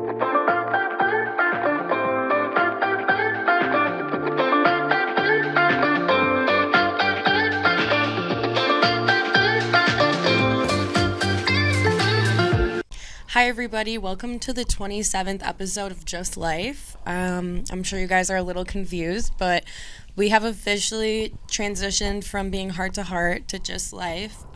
Hi everybody, welcome to the 27th episode of Just Life. I'm sure you guys are a little confused, but we have officially transitioned from being heart to heart to Just Life.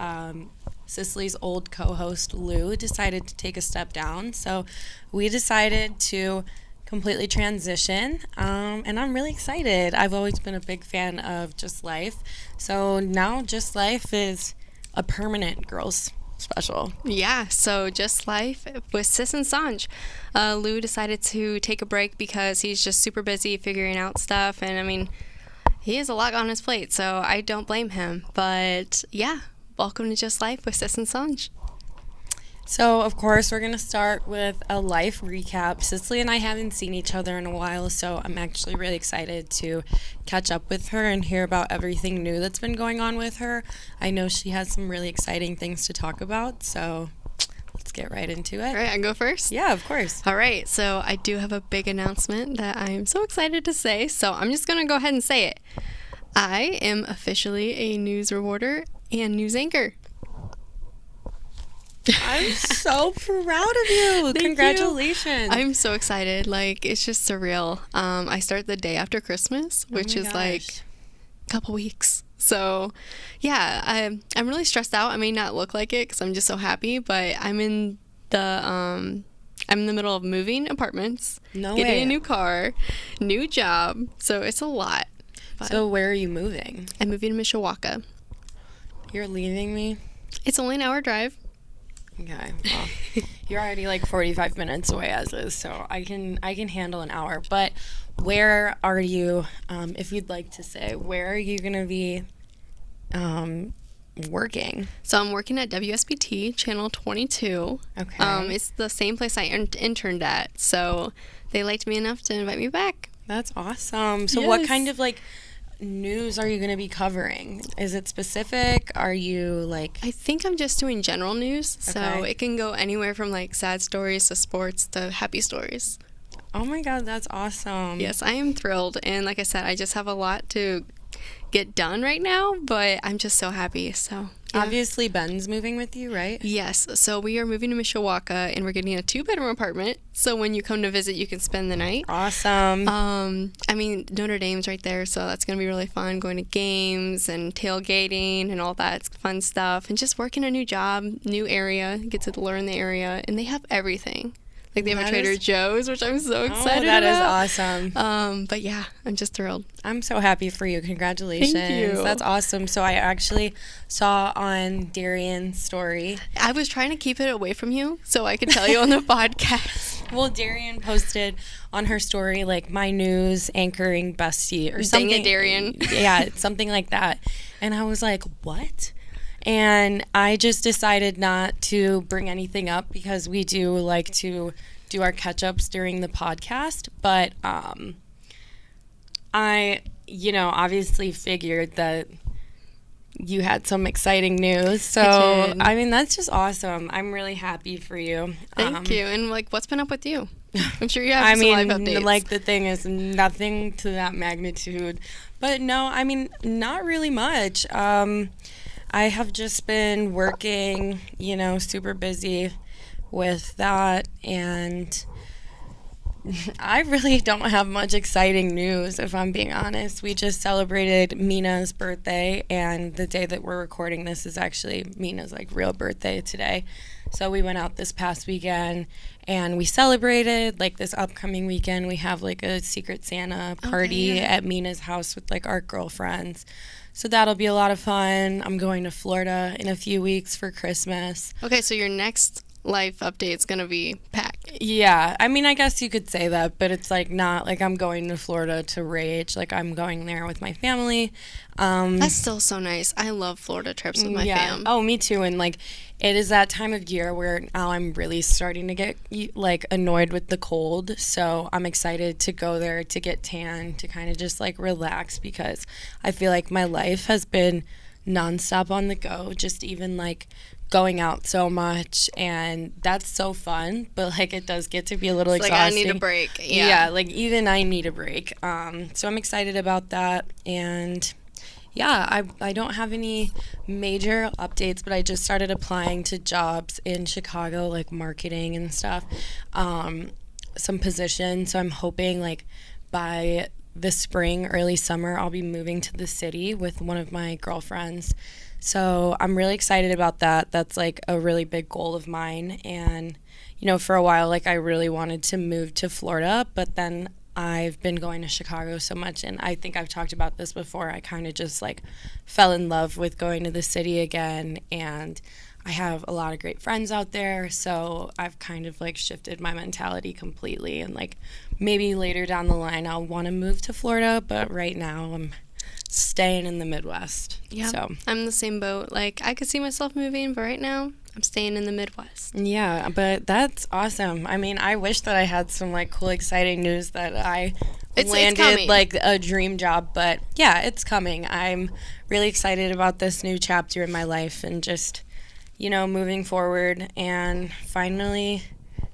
Cicily's old co-host Lou decided to take a step down, so we decided to completely transition, and I'm really excited. I've always been a big fan of Just Life, so now Just Life is a permanent girls special. Yeah, so Just Life with Cic and Sanj. Lou decided to take a break because he's just super busy figuring out stuff, and I mean, he has a lot on his plate, so I don't blame him. But yeah, welcome to Just Life with Cic and Sanj. So, of course, we're going to start with a life recap. Cicely and I haven't seen each other in a while, so I'm actually really excited to catch up with her and hear about everything new that's been going on with her. I know she has some really exciting things to talk about, so let's get right into it. All right, I go first? Yeah, of course. All right, so I do have a big announcement that I'm so excited to say, so I'm just going to go ahead and say it. I am officially a news reporter and news anchor. I'm so proud of you. Congratulations. I'm so excited. Like, it's just surreal. I start the day after Christmas, which is like a couple weeks. So, yeah, I'm really stressed out. I may not look like it because I'm just so happy, but I'm in the middle of moving apartments, getting a new car, new job. So it's a lot. But so where are you moving? I'm moving to Mishawaka. You're leaving me? It's only an hour drive. Okay, well, you're already like 45 minutes away as is, so I can handle an hour. But where are you, if you'd like to say, where are you going to be working? So I'm working at WSBT, Channel 22. Okay. It's the same place I interned at, so they liked me enough to invite me back. That's awesome. So what kind of like news are you going to be covering? Is it specific? Are you like... I think I'm just doing general news, so Okay. it can go anywhere from like sad stories to sports to happy stories. Oh my God, that's awesome. Yes, I am thrilled, and like I said, I just have a lot to get done right now, but I'm just so happy, so... Yeah. Obviously, Ben's moving with you, right? Yes, so we are moving to Mishawaka, and we're getting a 2-bedroom apartment, so when you come to visit, you can spend the night. Awesome. I mean, Notre Dame's right there, so that's going to be really fun, going to games and tailgating and all that fun stuff, and just working a new job, new area, get to learn the area, and they have everything. Like, they have a Trader Joe's, which I'm so excited about. That is awesome. But yeah, I'm just thrilled. I'm so happy for you. Congratulations. Thank you. That's awesome. So I actually saw on Darian's story. I was trying to keep it away from you so I could tell you on the podcast. Well, Darian posted on her story, like, my news anchoring bestie or something. Dang it, Darian. Yeah, something like that. And I was like, what? And I just decided not to bring anything up because we do like to do our catch-ups during the podcast. But I, obviously figured that you had some exciting news. So, I mean, that's just awesome. I'm really happy for you. Thank you. And, like, what's been up with you? I'm sure you have some life updates. Like, the thing is nothing to that magnitude. But, no, I mean, not really much. I have just been working, super busy with that, and I really don't have much exciting news, if I'm being honest. We just celebrated Mina's birthday, and the day that we're recording this is actually Mina's, like, real birthday today. So we went out this past weekend, and we celebrated. Like, this upcoming weekend, we have, like, a Secret Santa party at Mina's house with, like, our girlfriends. So that'll be a lot of fun. I'm going to Florida in a few weeks for Christmas. Okay, so your next life update is going to be packed. Yeah, I mean, I guess you could say that, but it's like not like I'm going to Florida to rage. Like, I'm going there with my family. That's still so nice. I love Florida trips with my fam. Oh, me too. And like, it is that time of year where now I'm really starting to get like annoyed with the cold. So I'm excited to go there to get tan, to kind of just like relax, because I feel like my life has been nonstop on the go, just even like going out so much, and that's so fun, but like it does get to be a little it's exhausting. Like I need a break. Yeah, like even I need a break. So I'm excited about that. And yeah, I don't have any major updates, but I just started applying to jobs in Chicago, like marketing and stuff, some positions. So I'm hoping like by the spring, early summer, I'll be moving to the city with one of my girlfriends. So I'm really excited about that. That's like a really big goal of mine. And, you know, for a while, like I really wanted to move to Florida, but then I've been going to Chicago so much, and I think I've talked about this before. I kind of just like fell in love with going to the city again, and I have a lot of great friends out there, so I've kind of like shifted my mentality completely, and like maybe later down the line I'll want to move to Florida, but right now I'm staying in the Midwest. Yeah, so I'm in the same boat. Like I could see myself moving, but right now I'm staying in the Midwest. Yeah, but that's awesome. I mean, I wish that I had some like cool, exciting news that it's landed like a dream job, but yeah, it's coming. I'm really excited about this new chapter in my life and just, you know, moving forward and finally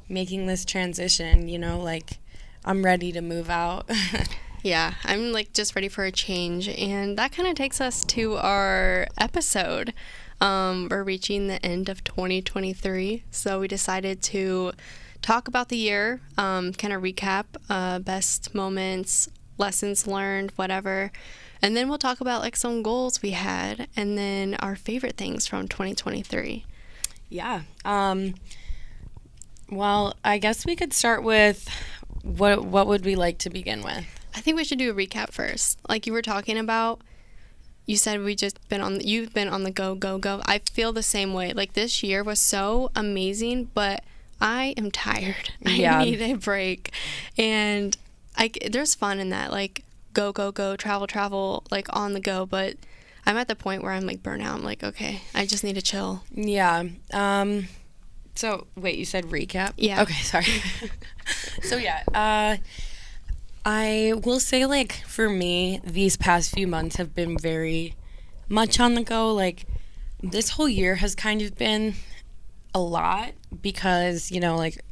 making this transition, you know, like I'm ready to move out. Yeah, I'm like just ready for a change, and that kind of takes us to our episode. We're reaching the end of 2023, so we decided to talk about the year, kind of recap best moments, lessons learned, whatever, and then we'll talk about like some goals we had, and then our favorite things from 2023. Yeah. Well, I guess we could start with what would we like to begin with? I think we should do a recap first. Like you were talking about, you said you've been on the go. I feel the same way. Like this year was so amazing, but I am tired. Yeah. I need a break. And there's fun in that, like go, travel, like on the go. But I'm at the point where I'm like burnout. I'm like, okay, I just need to chill. Yeah. So wait, you said recap? Yeah. Okay, sorry. So yeah, I will say, like, for me, these past few months have been very much on the go. Like, this whole year has kind of been a lot because, you know, like,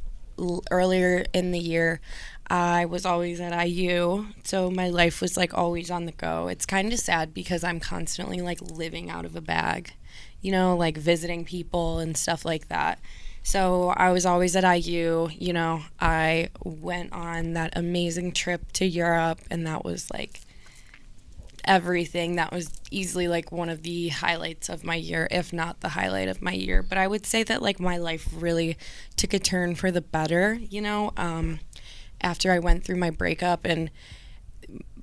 earlier in the year, I was always at IU, so my life was, like, always on the go. It's kind of sad because I'm constantly, like, living out of a bag, you know, like, visiting people and stuff like that. So I was always at IU, you know, I went on that amazing trip to Europe, and that was like everything. That was easily like one of the highlights of my year, if not the highlight of my year. But I would say that like my life really took a turn for the better, you know, after I went through my breakup. And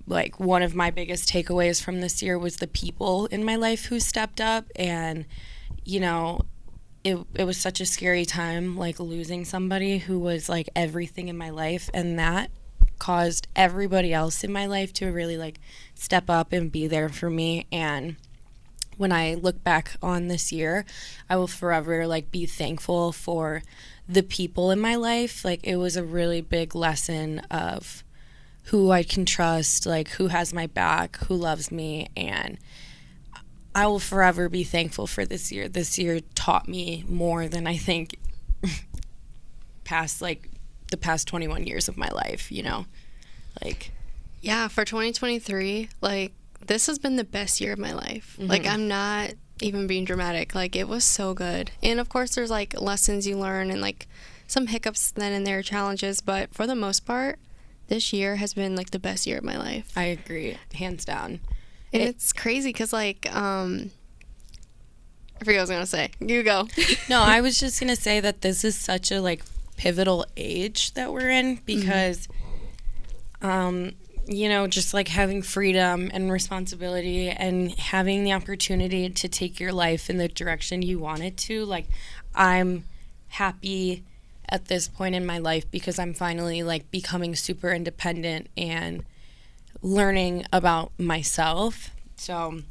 like one of my biggest takeaways from this year was the people in my life who stepped up. And, you know, it was such a scary time, like losing somebody who was like everything in my life, and that caused everybody else in my life to really like step up and be there for me. And when I look back on this year, I will forever like be thankful for the people in my life. Like it was a really big lesson of who I can trust, like who has my back, who loves me, and I will forever be thankful for this year. This year taught me more than I think the past 21 years of my life, you know? Like, yeah, for 2023, like this has been the best year of my life. Mm-hmm. Like I'm not even being dramatic. Like it was so good. And of course there's like lessons you learn and like some hiccups then and there, challenges, but for the most part, this year has been like the best year of my life. I agree, hands down. And it's crazy because, like, I forget what I was going to say. You go. No, I was just going to say that this is such a, like, pivotal age that we're in because, you know, just, like, having freedom and responsibility and having the opportunity to take your life in the direction you want it to. Like, I'm happy at this point in my life because I'm finally, like, becoming super independent and learning about myself. So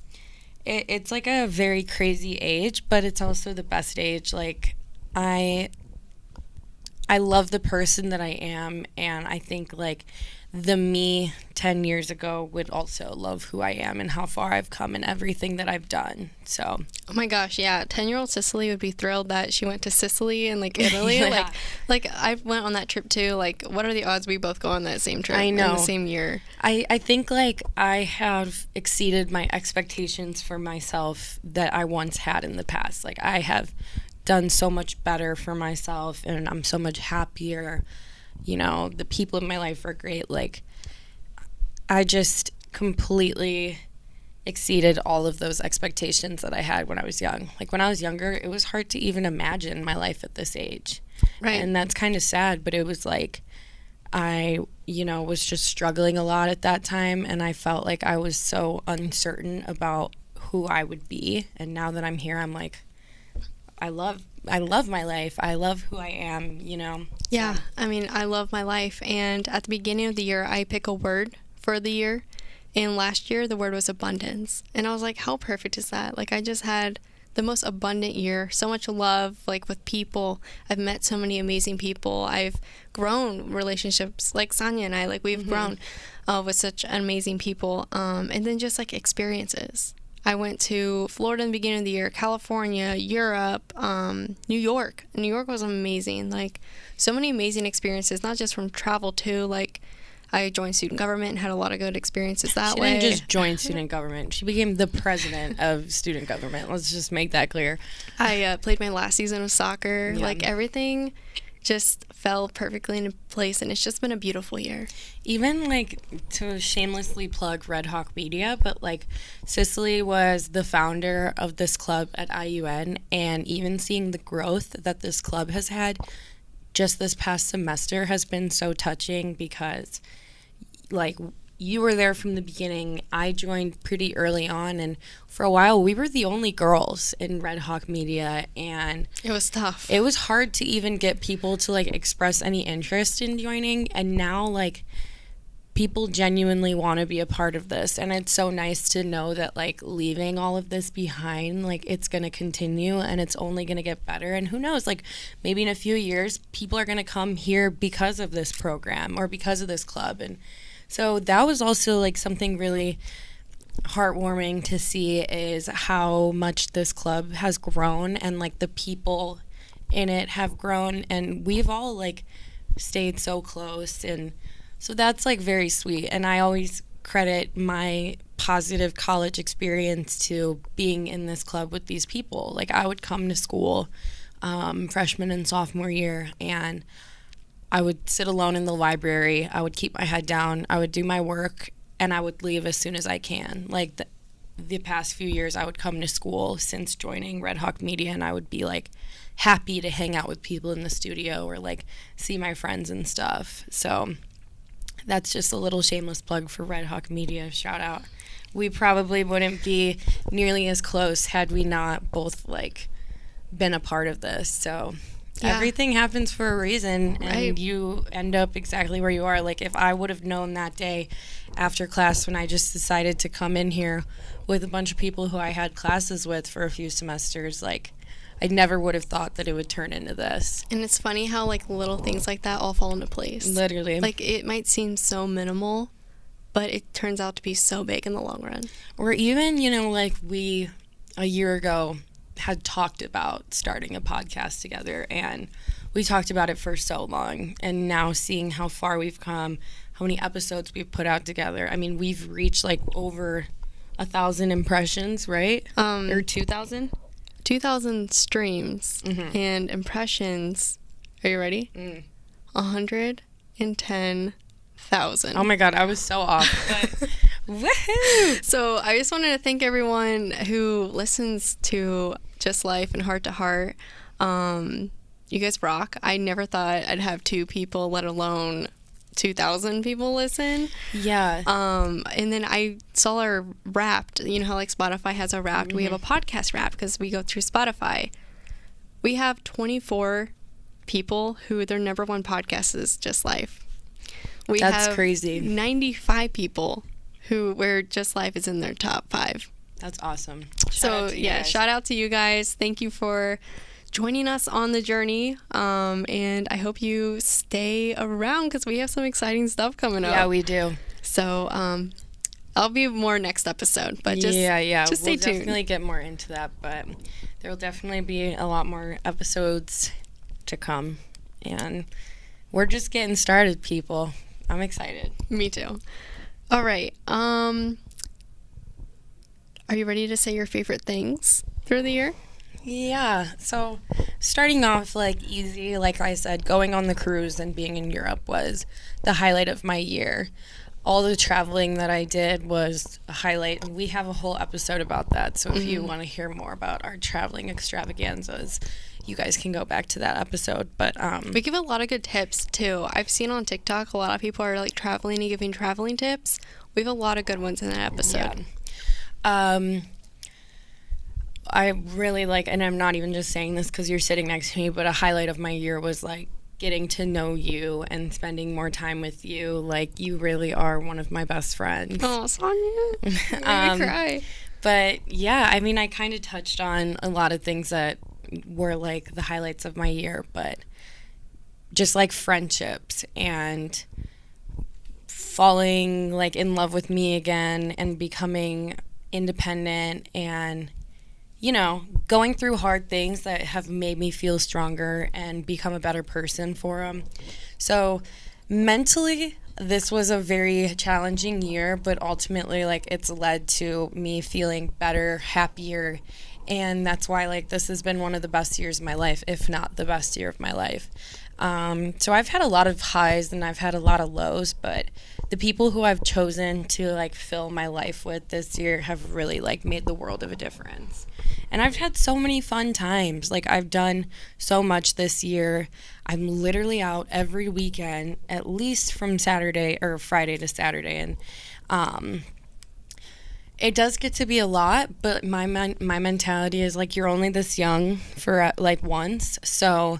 it's like a very crazy age, but it's also the best age. Like I I love the person that I am, and I think like the me 10 years ago would also love who I am and how far I've come and everything that I've done. So, oh my gosh, yeah, 10-year-old Cicily would be thrilled that she went to Sicily and like Italy. Yeah. Like I went on that trip too. Like, what are the odds we both go on that same trip I know. in the same year? I think like I have exceeded my expectations for myself that I once had in the past. Like I have done so much better for myself and I'm so much happier. You know, the people in my life are great. Like I just completely exceeded all of those expectations that I had when I was young. Like when I was younger, it was hard to even imagine my life at this age. Right. And that's kind of sad, but it was like I, was just struggling a lot at that time, and I felt like I was so uncertain about who I would be. And now that I'm here, I'm like, I love my life. I love who I am, Yeah, I mean, I love my life. And at the beginning of the year, I pick a word for the year. And last year, the word was abundance. And I was like, how perfect is that? Like, I just had the most abundant year, so much love, like with people. I've met so many amazing people. I've grown relationships like Sanja and I, like we've grown with such amazing people. And then just like experiences. I went to Florida in the beginning of the year, California, Europe, New York. New York was amazing. Like, so many amazing experiences, not just from travel too. Like, I joined student government and had a lot of good experiences that way. She didn't just join student government. She became the president of student government. Let's just make that clear. I played my last season of soccer. Yeah. Like, everything just fell perfectly into place, and it's just been a beautiful year. Even like to shamelessly plug Red Hawk Media, but like Cicily was the founder of this club at IUN, and even seeing the growth that this club has had just this past semester has been so touching because like you were there from the beginning. I joined pretty early on, and for a while we were the only girls in Red Hawk Media, and it was tough. It was hard to even get people to like express any interest in joining, and now like people genuinely want to be a part of this, and it's so nice to know that like leaving all of this behind, like it's going to continue and it's only going to get better. And who knows, like maybe in a few years people are going to come here because of this program or because of this club. And so that was also like something really heartwarming to see, is how much this club has grown and like the people in it have grown, and we've all like stayed so close. And so that's like very sweet, and I always credit my positive college experience to being in this club with these people. Like I would come to school freshman and sophomore year, and I would sit alone in the library. I would keep my head down. I would do my work, and I would leave as soon as I can. Like the past few years, I would come to school since joining Red Hawk Media, and I would be like happy to hang out with people in the studio or like see my friends and stuff. So that's just a little shameless plug for Red Hawk Media. Shout out. We probably wouldn't be nearly as close had we not both like been a part of this. So yeah. Everything happens for a reason, and right. You end up exactly where you are. Like if I would have known that day after class when I just decided to come in here with a bunch of people who I had classes with for a few semesters, like I never would have thought that it would turn into this. And it's funny how like little things like that all fall into place. Literally. Like it might seem so minimal, but it turns out to be so big in the long run. Or even, like we a year ago had talked about starting a podcast together, and we talked about it for so long, and now seeing how far we've come, how many episodes we've put out together. I mean, we've reached like over 1,000 impressions, right? Or 2,000? 2,000 streams and impressions. Are you ready? 110,000. Oh my God, I was so off. But woohoo! So I just wanted to thank everyone who listens to Just Life and Heart to Heart. You guys rock. I never thought I'd have 2 people, let alone 2,000 people listen. Yeah. And then I saw our Wrapped. You know how like Spotify has a Wrapped? We have a podcast Wrapped because we go through Spotify. We have 24 people who their number one podcast is Just Life. That's crazy. 95 people where Just Life is in their top 5. That's awesome. Shout out to you guys. Thank you for joining us on the journey. And I hope you stay around because we have some exciting stuff coming up. Yeah, we do. So I'll be more next episode, but just just stay tuned. We'll definitely get more into that, but there will definitely be a lot more episodes to come, and we're just getting started, people. I'm excited. Me too. All right. Are you ready to say your favorite things through the year? Yeah. So starting off like easy, like I said, going on the cruise and being in Europe was the highlight of my year. All the traveling that I did was a highlight, and we have a whole episode about that. So if you want to hear more about our traveling extravaganzas, you guys can go back to that episode. But we give a lot of good tips too. I've seen on TikTok a lot of people are like traveling and giving traveling tips. We have a lot of good ones in that episode. Yeah. I really like, and I'm not even just saying this because you're sitting next to me, but a highlight of my year was like getting to know you and spending more time with you. Like, you really are one of my best friends. Oh, Sanja, you made me cry. But yeah, I mean, I kind of touched on a lot of things that were like the highlights of my year, but just like friendships and falling like in love with me again and becoming independent and, you know, going through hard things that have made me feel stronger and become a better person for them. So mentally, this was a very challenging year, but ultimately, like, it's led to me feeling better, happier, and that's why, like, this has been one of the best years of my life, if not the best year of my life. So I've had a lot of highs and I've had a lot of lows, but the people who I've chosen to like fill my life with this year have really like made the world of a difference. And I've had so many fun times. Like, I've done so much this year. I'm literally out every weekend, at least from Saturday or Friday to Saturday. And it does get to be a lot, but my mentality is like, you're only this young for like once. So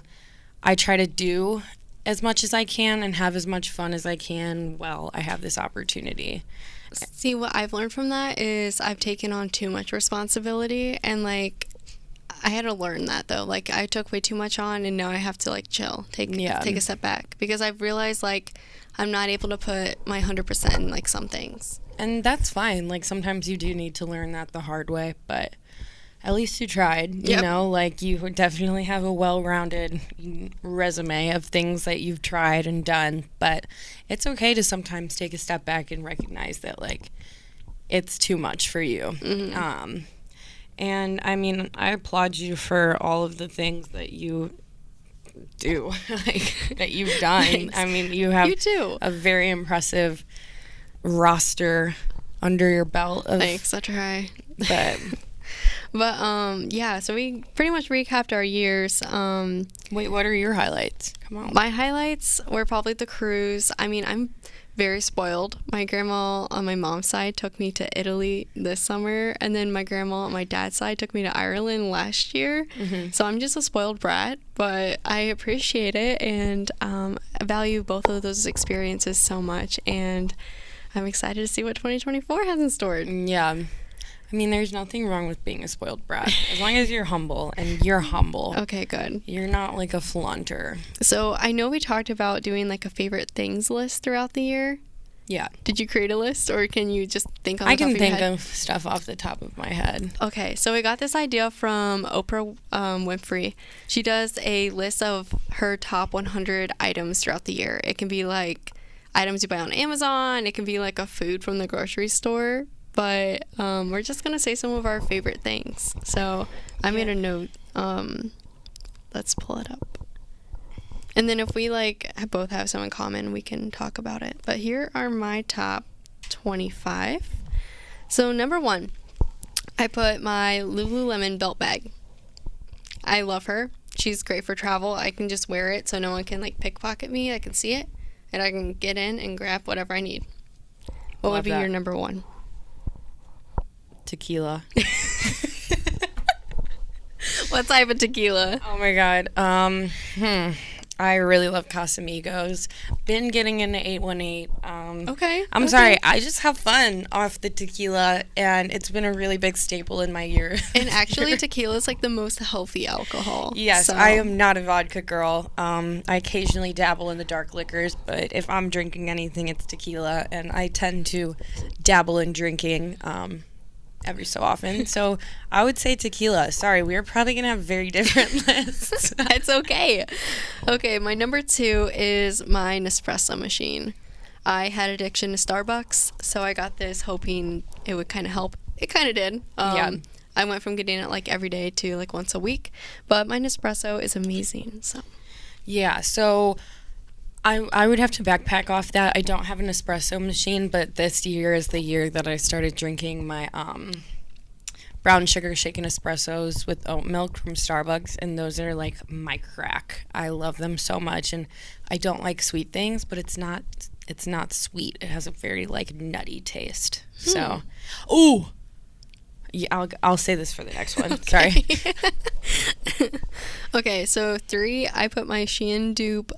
I try to do as much as I can and have as much fun as I can while I have this opportunity. See, what I've learned from that is I've taken on too much responsibility, and like I had to learn that though. Like, I took way too much on, and now I have to like chill, take a step back, because I've realized like I'm not able to put my 100% in like some things. And that's fine. Like, sometimes you do need to learn that the hard way, but at least you tried, you know, like, you definitely have a well-rounded resume of things that you've tried and done, but it's okay to sometimes take a step back and recognize that, like, it's too much for you. Mm-hmm. And, I mean, I applaud you for all of the things that you do, like, that you've done. Thanks. I mean, you have a very impressive roster under your belt. Thanks, I try. But yeah, so we pretty much recapped our years. Wait, what are your highlights? Come on. My highlights were probably the cruise. I mean, I'm very spoiled. My grandma on my mom's side took me to Italy this summer, and then my grandma on my dad's side took me to Ireland last year. Mm-hmm. So I'm just a spoiled brat, but I appreciate it, and I value both of those experiences so much, and I'm excited to see what 2024 has in store. Yeah. I mean, there's nothing wrong with being a spoiled brat. As long as you're humble, and you're humble. Okay, good. You're not like a flaunter. So I know we talked about doing like a favorite things list throughout the year. Yeah. Did you create a list, or can you just think on the top of your head? I can think of stuff off the top of my head. Okay, so we got this idea from Oprah Winfrey. She does a list of her top 100 items throughout the year. It can be like items you buy on Amazon. It can be like a food from the grocery store. But we're just going to say some of our favorite things. So I made a note. Let's pull it up. And then if we like both have some in common, we can talk about it. But here are my top 25. So number 1, I put my Lululemon belt bag. I love her. She's great for travel. I can just wear it so no one can like pickpocket me. I can see it, and I can get in and grab whatever I need. What would be your number 1? Tequila. What type of tequila? Oh my god. I really love Casamigos. Been getting into 818. I'm Okay. sorry. I just have fun off the tequila, and it's been a really big staple in my year. And actually, tequila is like the most healthy alcohol. Yes, so. I am not a vodka girl. I occasionally dabble in the dark liquors, but if I'm drinking anything, it's tequila, and I tend to dabble in drinking every so often. So I would say tequila. Sorry, we are probably going to have very different lists. It's okay. Okay, my number 2 is my Nespresso machine. I had addiction to Starbucks, so I got this hoping it would kind of help. It kind of did. Yeah. I went from getting it like every day to like once a week, but my Nespresso is amazing. So Yeah, so I would have to backpack off that. I don't have an espresso machine, but this year is the year that I started drinking my brown sugar shaken espressos with oat milk from Starbucks, and those are like my crack. I love them so much, and I don't like sweet things, but it's not sweet. It has a very like nutty taste. So, ooh. Yeah, I'll say this for the next one. Sorry. Okay, so 3, I put my Shein dupe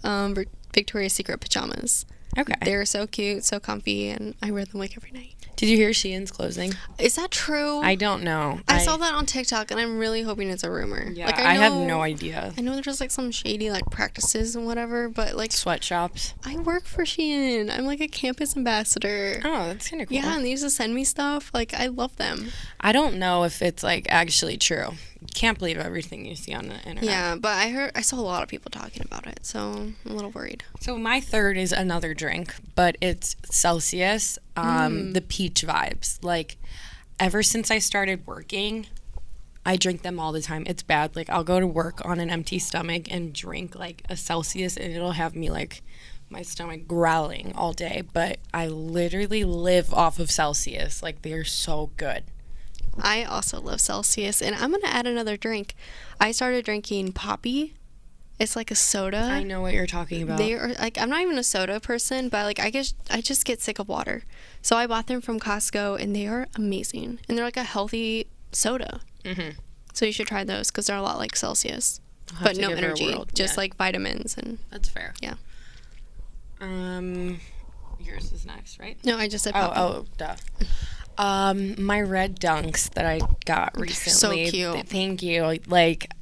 Victoria's Secret pajamas. Okay. They're so cute, so comfy, and I wear them like every night. Did you hear Shein's closing? Is that true? I don't know. I saw that on TikTok, and I'm really hoping it's a rumor. Yeah, like, I have no idea. I know there's like some shady like practices and whatever, but like Sweatshops. I work for Shein. I'm like a campus ambassador. Oh, that's kind of cool. Yeah, and they used to send me stuff. Like, I love them. I don't know if it's like actually true. You can't believe everything you see on the internet. Yeah, but I saw a lot of people talking about it, so I'm a little worried. So my third is another drink, but it's Celsius, the peach vibes. Like, ever since I started working, I drink them all the time. It's bad. Like, I'll go to work on an empty stomach and drink like a Celsius, and it'll have me like my stomach growling all day. But I literally live off of Celsius. Like, they're so good. I also love Celsius, and I'm going to add another drink. I started drinking Poppy. It's like a soda. I know what you're talking about. They are like, I'm not even a soda person, but like I just get sick of water. So I bought them from Costco, and they are amazing. And they're like a healthy soda. Mm-hmm. So you should try those because they're a lot like Celsius, but no energy, just like vitamins and. That's fair. Yeah. Yours is next, right? No, I just said Poppy. Oh, duh. My red dunks that I got recently. So cute. Thank you. Like,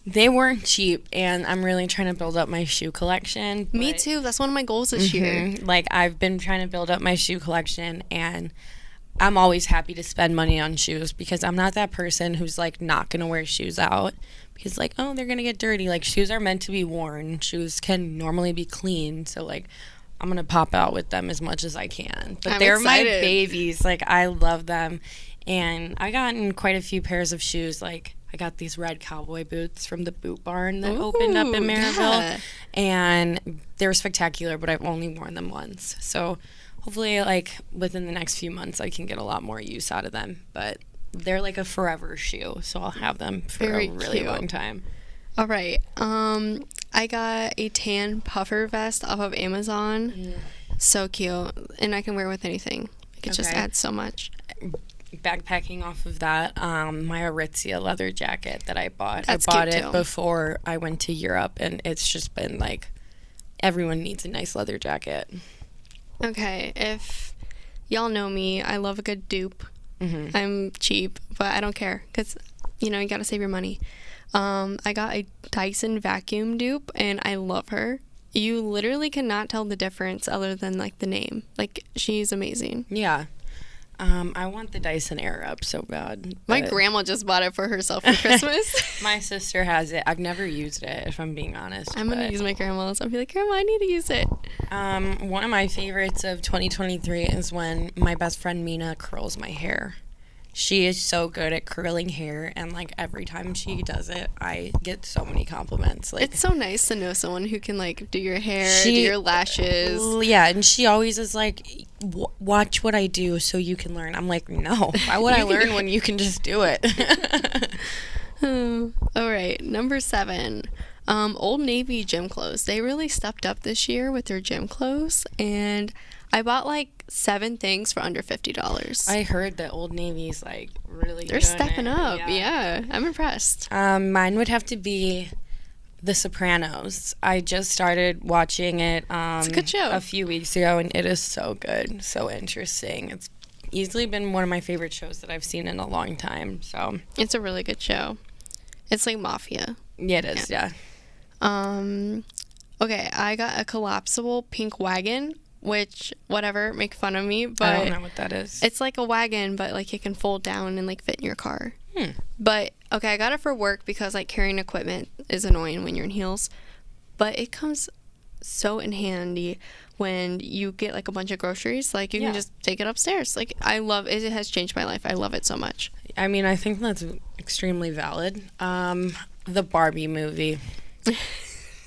they weren't cheap, and I'm really trying to build up my shoe collection. Me too. That's one of my goals this year. Like, I've been trying to build up my shoe collection, and I'm always happy to spend money on shoes because I'm not that person who's like not gonna wear shoes out because like, oh, they're gonna get dirty. Like, shoes are meant to be worn. Shoes can normally be clean, so like I'm gonna pop out with them as much as I can. But they're excited. My babies. Like, I love them, and I gotten quite a few pairs of shoes. Like, I got these red cowboy boots from the Boot Barn that opened up in Maryville, and they were spectacular. But I've only worn them once, so hopefully, like, within the next few months, I can get a lot more use out of them. But they're like a forever shoe, so I'll have them for a really long time. All right. I got a tan puffer vest off of Amazon. So cute. And I can wear it with anything. Like, it just adds so much. Backpacking off of that, my Aritzia leather jacket that I bought. That's I bought cute it too. before I went to Europe, and it's just been like, everyone needs a nice leather jacket. Okay, if y'all know me, I love a good dupe. Mm-hmm. I'm cheap, but I don't care because, you know, you got to save your money. I got a Dyson vacuum dupe, and I love her. You literally cannot tell the difference other than, like, the name. Like, she's amazing. Yeah. I want the Dyson Airwrap so bad. My grandma just bought it for herself for Christmas. My sister has it. I've never used it, if I'm being honest. I'm going to use my grandma's. I'll be like, Grandma, I need to use it. One of my favorites of 2023 is when my best friend Mina curls my hair. She is so good at curling hair, and like every time she does it, I get so many compliments. Like, it's so nice to know someone who can like do your hair, do your lashes. Yeah, and she always is like, watch what I do so you can learn. I'm like, no, why would I learn when you can just do it? All right, number 7. Old Navy gym clothes. They really stepped up this year with their gym clothes, and I bought like 7 things for under $50. I heard that Old Navy's like really They're stepping up. Yeah, I'm impressed. Mine would have to be The Sopranos. I just started watching it It's a good show. a few weeks ago, and it is so good, so interesting. It's easily been one of my favorite shows that I've seen in a long time. So It's a really good show. It's like mafia. yeah, it is. Yeah. Okay, I got a collapsible pink wagon, which, whatever, make fun of me, but I don't know what that is. it's like a wagon, but like it can fold down and like fit in your car. Hmm. But okay, I got it for work because like carrying equipment is annoying when you're in heels, but it comes so in handy when you get like a bunch of groceries. Like you Yeah. can just take it upstairs. Like I love it. It has changed my life. I love it so much. I mean, I think that's extremely valid. The Barbie movie.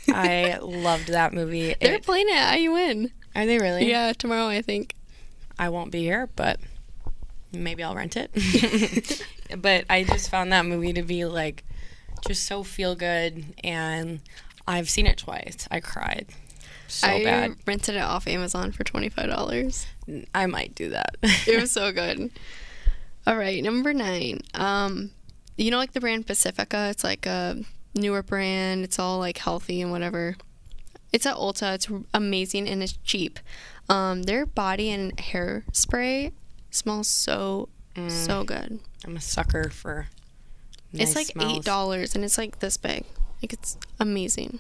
I loved that movie. They're playing it at IUN. Are they really? Yeah, tomorrow I think. I won't be here, but maybe I'll rent it. But I just found that movie to be like just so feel good, and I've seen it twice. I cried so I bad. rented it off Amazon for $25. I might do that. It was so good. All right, number 9. You know, like the brand Pacifica. It's like a newer brand. It's all like healthy and whatever. It's at Ulta. It's amazing and it's cheap. Their body and hair spray smells so good. I'm a sucker for nice It's like smells. $8 and it's like this big. Like it's amazing.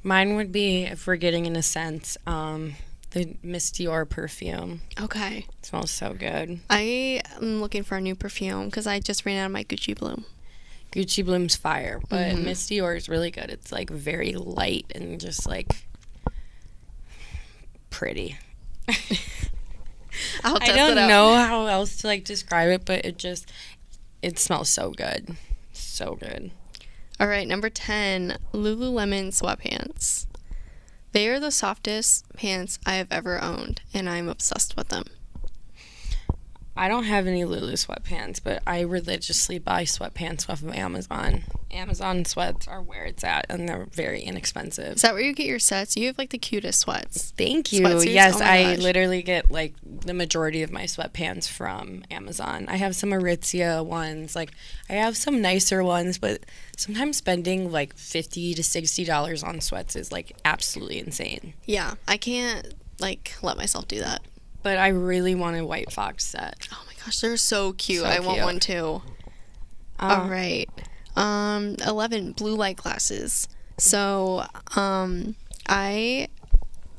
Mine would be, if we're getting in a sense, the Miss Dior perfume. Okay. It smells so good. I am looking for a new perfume because I just ran out of my Gucci Bloom. Gucci Bloom's fire, but Miss Dior is really good. It's like very light and just like pretty. I'll test I don't it out. know how else to like describe it, but it smells so good. So good. All right, number 10, Lululemon sweatpants. They are the softest pants I have ever owned, and I'm obsessed with them. I don't have any Lulu sweatpants, but I religiously buy sweatpants off of Amazon. Amazon sweats are where it's at, and they're very inexpensive. Is that where you get your sets? You have like the cutest sweats. Thank you. Sweatsuits? Yes, Oh my I gosh. literally get like the majority of my sweatpants from Amazon. I have some Aritzia ones. Like I have some nicer ones, but sometimes spending like $50 to $60 on sweats is like absolutely insane. Yeah, I can't like let myself do that. But I really want a White Fox set. Oh my gosh, they're so cute. So I want cute. one too. All right. 11, blue light glasses. So, I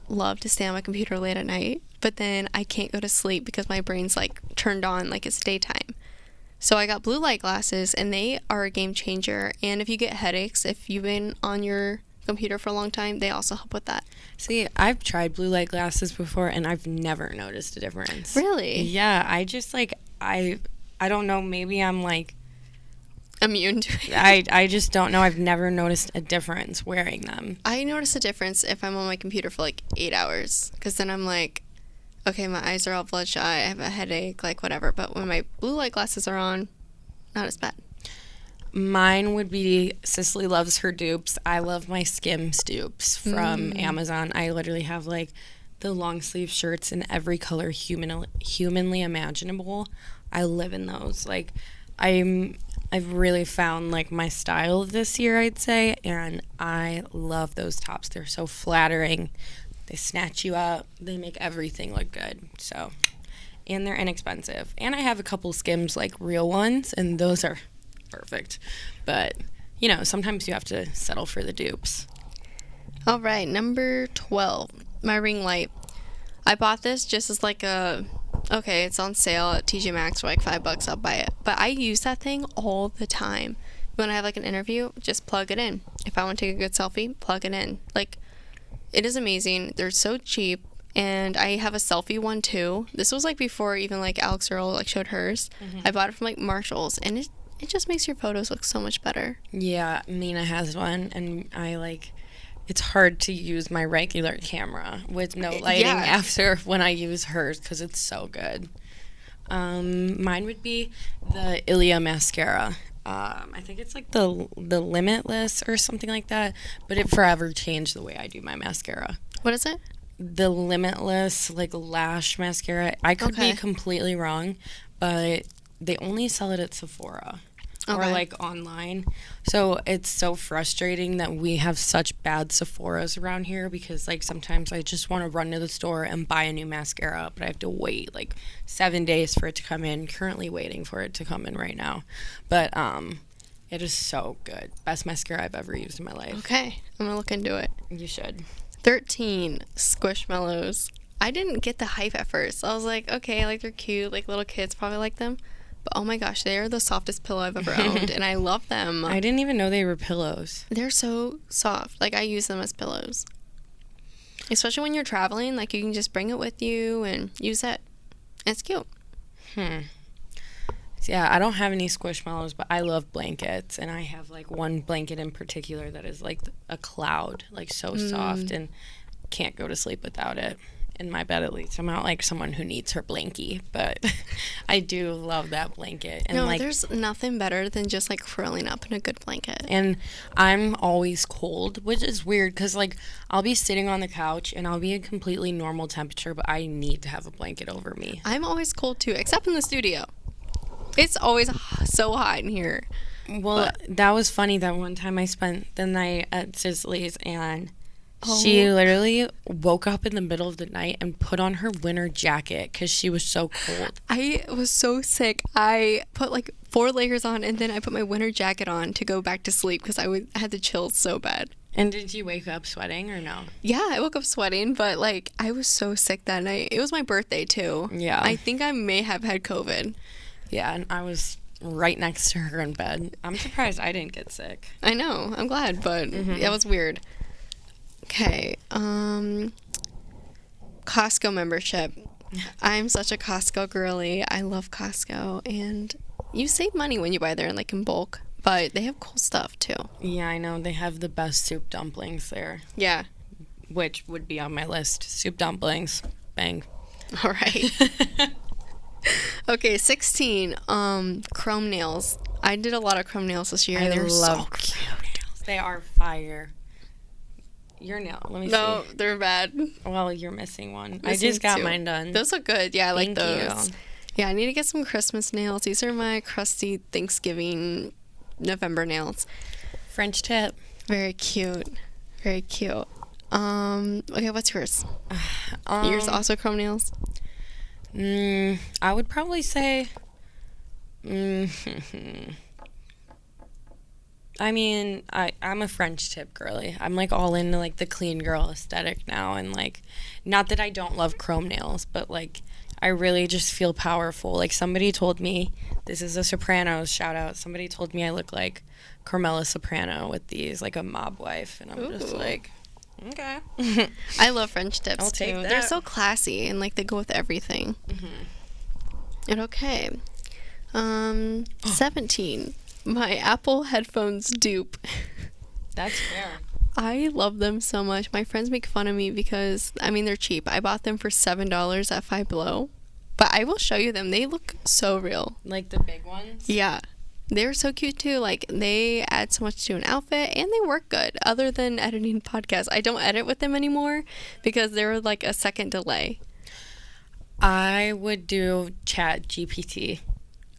love to stay on my computer late at night, but then I can't go to sleep because my brain's like turned on like it's daytime. So I got blue light glasses and they are a game changer. And if you get headaches, if you've been on your computer for a long time, they also help with that. See, I've tried blue light glasses before, and I've never noticed a difference. Really? Yeah, I just like I don't know. Maybe I'm like Immune to it. I just don't know. I've never noticed a difference wearing them. I notice a difference if I'm on my computer for like 8 hours, because then I'm like, okay, my eyes are all bloodshot, I have a headache, like whatever. But when my blue light glasses are on, not as bad. Mine would be Cicely loves her dupes. I love my Skims dupes from Amazon. I literally have like the long sleeve shirts in every color humanly imaginable. I live in those. Like I've really found like my style this year, I'd say, and I love those tops. They're so flattering. They snatch you up. They make everything look good. So, and they're inexpensive. And I have a couple Skims like real ones, and those are perfect. But, you know, sometimes you have to settle for the dupes. All right, number 12, my ring light. I bought this just as like okay, it's on sale at TJ Maxx for like $5, I'll buy it. But I use that thing all the time. When I have like an interview, just plug it in. If I want to take a good selfie, plug it in. Like, it is amazing. They're so cheap. And I have a selfie one too. This was like before even like Alex Earl like showed hers. I bought it from like Marshall's, and it just makes your photos look so much better. Yeah, Mina has one, and I like, it's hard to use my regular camera with no lighting after when I use hers because it's so good. Mine would be the Ilia mascara. I think it's like the Limitless or something like that, but it forever changed the way I do my mascara. What is it? The Limitless like lash mascara. I could be completely wrong, but they only sell it at Sephora. or like online. So it's so frustrating that we have such bad Sephoras around here because like sometimes I just want to run to the store and buy a new mascara, but I have to wait like 7 days for it to come in. Currently waiting for it to come in right now. But it is so good. Best mascara I've ever used in my life. Okay, I'm gonna look into it. You should. 13 Squishmallows. I didn't get the hype at first. I was like, okay, like they're cute, like little kids probably like them. But oh my gosh, they are the softest pillow I've ever owned, and I love them. I didn't even know they were pillows. They're so soft. Like I use them as pillows. Especially when you're traveling, like you can just bring it with you and use it. It's cute. Yeah, I don't have any Squishmallows, but I love blankets, and I have like one blanket in particular that is like a cloud, like so soft, and can't go to sleep without it. In my bed, at least. I'm not like someone who needs her blankie, but I do love that blanket. And no, like, there's nothing better than just like curling up in a good blanket. And I'm always cold, which is weird because like I'll be sitting on the couch and I'll be a completely normal temperature, but I need to have a blanket over me. I'm always cold too, except in the studio. It's always so hot in here. Well, that was funny. That one time I spent the night at Cicily's and she literally woke up in the middle of the night and put on her winter jacket because she was so cold. I was so sick. I put like 4 layers on and then I put my winter jacket on to go back to sleep because I had the chills so bad. And did you wake up sweating or no? Yeah, I woke up sweating, but like I was so sick that night. It was my birthday too. Yeah. I think I may have had COVID. Yeah, and I was right next to her in bed. I'm surprised I didn't get sick. I know. I'm glad, but it was weird. Okay. Costco membership. I'm such a Costco girly. I love Costco, and you save money when you buy there like in bulk, but they have cool stuff too. Yeah, I know. They have the best soup dumplings there. Yeah. Which would be on my list. Soup dumplings. Bang. All right. Okay, 16. Chrome nails. I did a lot of chrome nails this year. They're so cute. Nails. They are fire. Your nail. Let me see. No, they're bad. Well, you're missing one. I just got mine done. Those look good. Yeah, I like those. Thank you. Yeah, I need to get some Christmas nails. These are my crusty Thanksgiving November nails. French tip. Very cute. Very cute. Okay, what's yours? Yours also chrome nails? I would probably say I mean, I'm a French tip girly. I'm like all into like the clean girl aesthetic now, and like not that I don't love chrome nails, but like I really just feel powerful. Like somebody told me, this is a Sopranos shout out, somebody told me I look like Carmela Soprano with these, like a mob wife, and I'm just like, okay. I love French tips I'll take too. that. They're so classy and like they go with everything. And okay. 17. My Apple headphones dupe. That's fair. I love them so much. My friends make fun of me because, I mean, they're cheap. I bought them for $7 at Five Below. But I will show you them. They look so real. Like the big ones? Yeah. They're so cute too. Like, they add so much to an outfit and they work good. Other than editing podcasts. I don't edit with them anymore because they're like a second delay. I would do Chat GPT.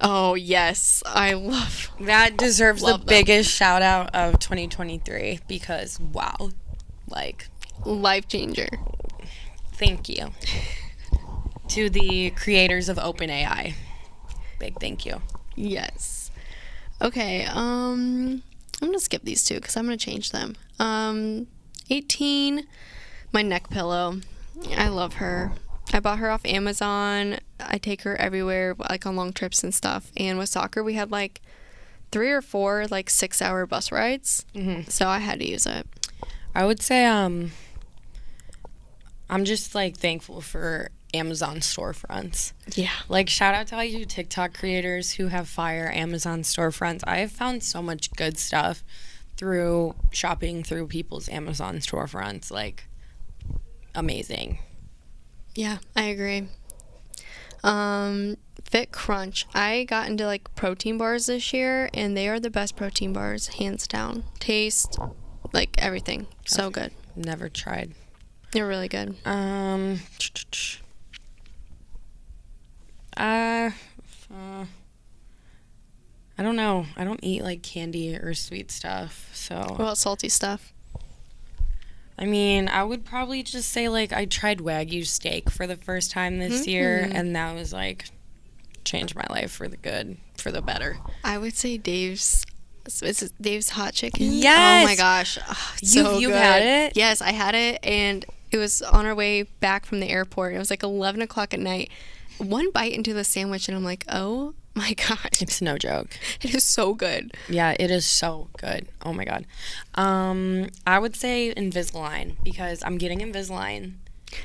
Oh, yes. I love that. Deserves love the biggest shout out of 2023 because, wow. Like, life changer. Thank you to the creators of OpenAI. Big thank you. Yes. Okay, I'm gonna skip these two because I'm gonna change them. 18, my neck pillow. I love her. I bought her off Amazon. I take her everywhere, like on long trips and stuff. And with soccer, we had like 3 or 4 like 6-hour bus rides. So I had to use it. I would say I'm just like thankful for Amazon storefronts. Yeah. Like shout out to all you TikTok creators who have fire Amazon storefronts. I have found so much good stuff through shopping through people's Amazon storefronts. Like amazing. Yeah, I agree. Fit Crunch. I got into like protein bars this year and they are the best protein bars, hands down. Taste, like everything. So good. Never tried. They're really good. I don't know. I don't eat like candy or sweet stuff. So What about salty stuff? I mean, I would probably just say like I tried Wagyu steak for the first time this year, and that was like changed my life for the good, for the better. I would say Dave's. Is it Dave's hot chicken? Yes. Oh my gosh. Oh, it's so You've good. had it? Yes, I had it, and it was on our way back from the airport. It was like 11 o'clock at night. One bite into the sandwich, and I'm like, oh my gosh. It's no joke. It is so good. Yeah, it is so good. Oh my god. I would say Invisalign because I'm getting Invisalign.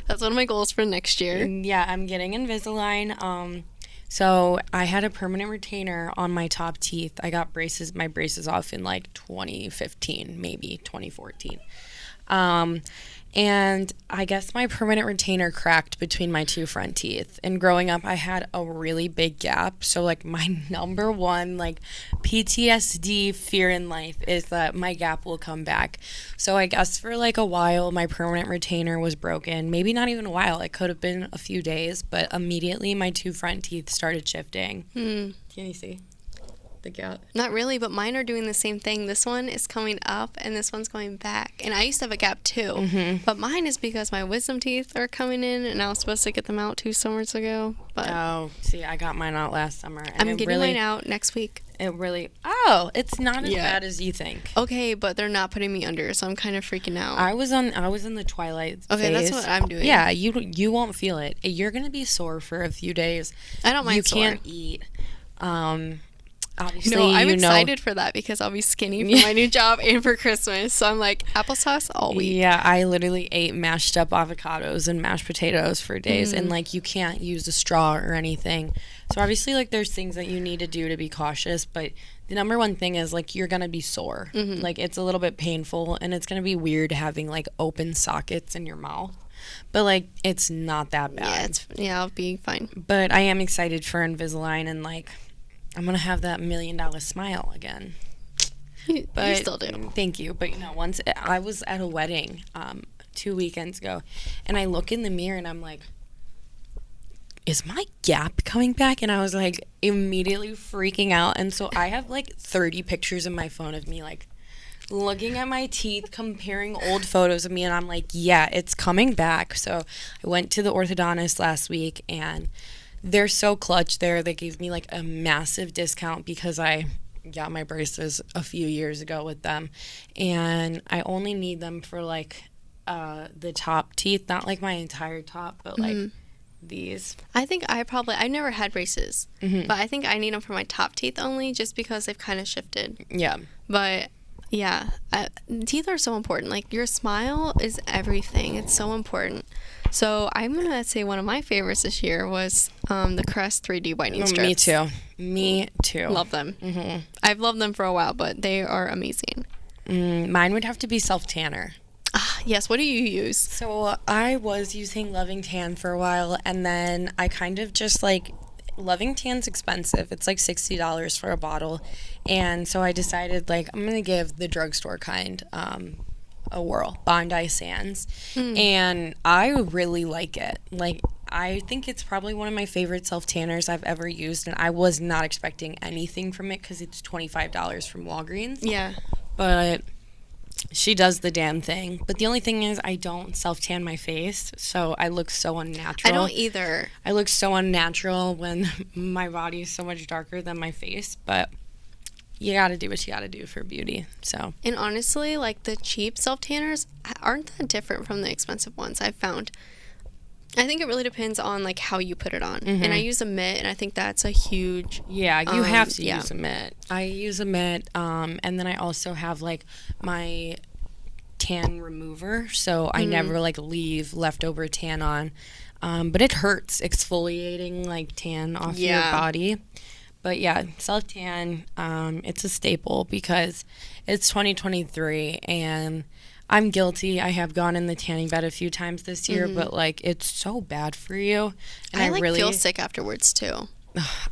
That's one of my goals for next year. Yeah, I'm getting Invisalign. So I had a permanent retainer on my top teeth. I got my braces off in like 2015, maybe 2014. And I guess my permanent retainer cracked between my two front teeth. And growing up, I had a really big gap. So like my number one like PTSD fear in life is that my gap will come back. So I guess for like a while, my permanent retainer was broken. Maybe not even a while. It could have been a few days. But immediately my two front teeth started shifting. Can you see the gap? Not really, but mine are doing the same thing. This one is coming up and this one's going back. And I used to have a gap too. But mine is because my wisdom teeth are coming in and I was supposed to get them out 2 summers ago. But Oh, see, I got mine out last summer. And I'm getting mine out next week. It's not as bad as you think. Okay, but they're not putting me under, so I'm kind of freaking out. I was in the twilight Okay, phase. that's what I'm doing. Yeah, you won't feel it. You're gonna be sore for a few days. I don't mind sore. You can't eat. Obviously, No, I'm excited for that because I'll be skinny for my new job and for Christmas. So I'm like, applesauce all week. Yeah, I literally ate mashed up avocados and mashed potatoes for days, and like you can't use a straw or anything. So obviously, like there's things that you need to do to be cautious, but the number one thing is like you're gonna be sore. Like it's a little bit painful, and it's gonna be weird having like open sockets in your mouth. But like it's not that bad. Yeah, I'll be fine. But I am excited for Invisalign, and like I'm gonna have that $1 million smile again. But you still do. Thank you. But once I was at a wedding 2 weekends ago, and I look in the mirror and I'm like, is my gap coming back? And I was like immediately freaking out. And so I have like 30 pictures in my phone of me like looking at my teeth, comparing old photos of me, and I'm like, yeah, it's coming back. So I went to the orthodontist last week, and they're so clutch there. They gave me like a massive discount because I got my braces a few years ago with them, and I only need them for like the top teeth, not like my entire top, but like these. I think I never had braces, but I think I need them for my top teeth only just because they've kind of shifted. Yeah. But yeah, teeth are so important. Like your smile is everything. It's so important. So I'm going to say one of my favorites this year was the Crest 3D whitening strips. Me too. Love them. I've loved them for a while, but they are amazing. Mine would have to be self-tanner. Yes, what do you use? So I was using Loving Tan for a while, and then I kind of just like, Loving Tan's expensive. It's like $60 for a bottle. And so I decided like I'm going to give the drugstore kind a whirl, Bondi Sands. And I really like it. Like I think it's probably one of my favorite self-tanners I've ever used, and I was not expecting anything from it because it's $25 from Walgreens. Yeah. But she does the damn thing. But the only thing is I don't self-tan my face, so I look so unnatural. I don't either. I look so unnatural when my body is so much darker than my face, but you gotta do what you gotta do for beauty. So. And honestly, like the cheap self-tanners aren't that different from the expensive ones I've found. I think it really depends on like how you put it on. And I use a mitt, and I think that's a huge. Yeah, you have to use a mitt. I use a mitt, and then I also have like my tan remover, so I never like leave leftover tan on. But it hurts exfoliating like tan off your body. But yeah, self-tan, it's a staple because it's 2023 and I'm guilty. I have gone in the tanning bed a few times this year, but like it's so bad for you. And I really feel sick afterwards too.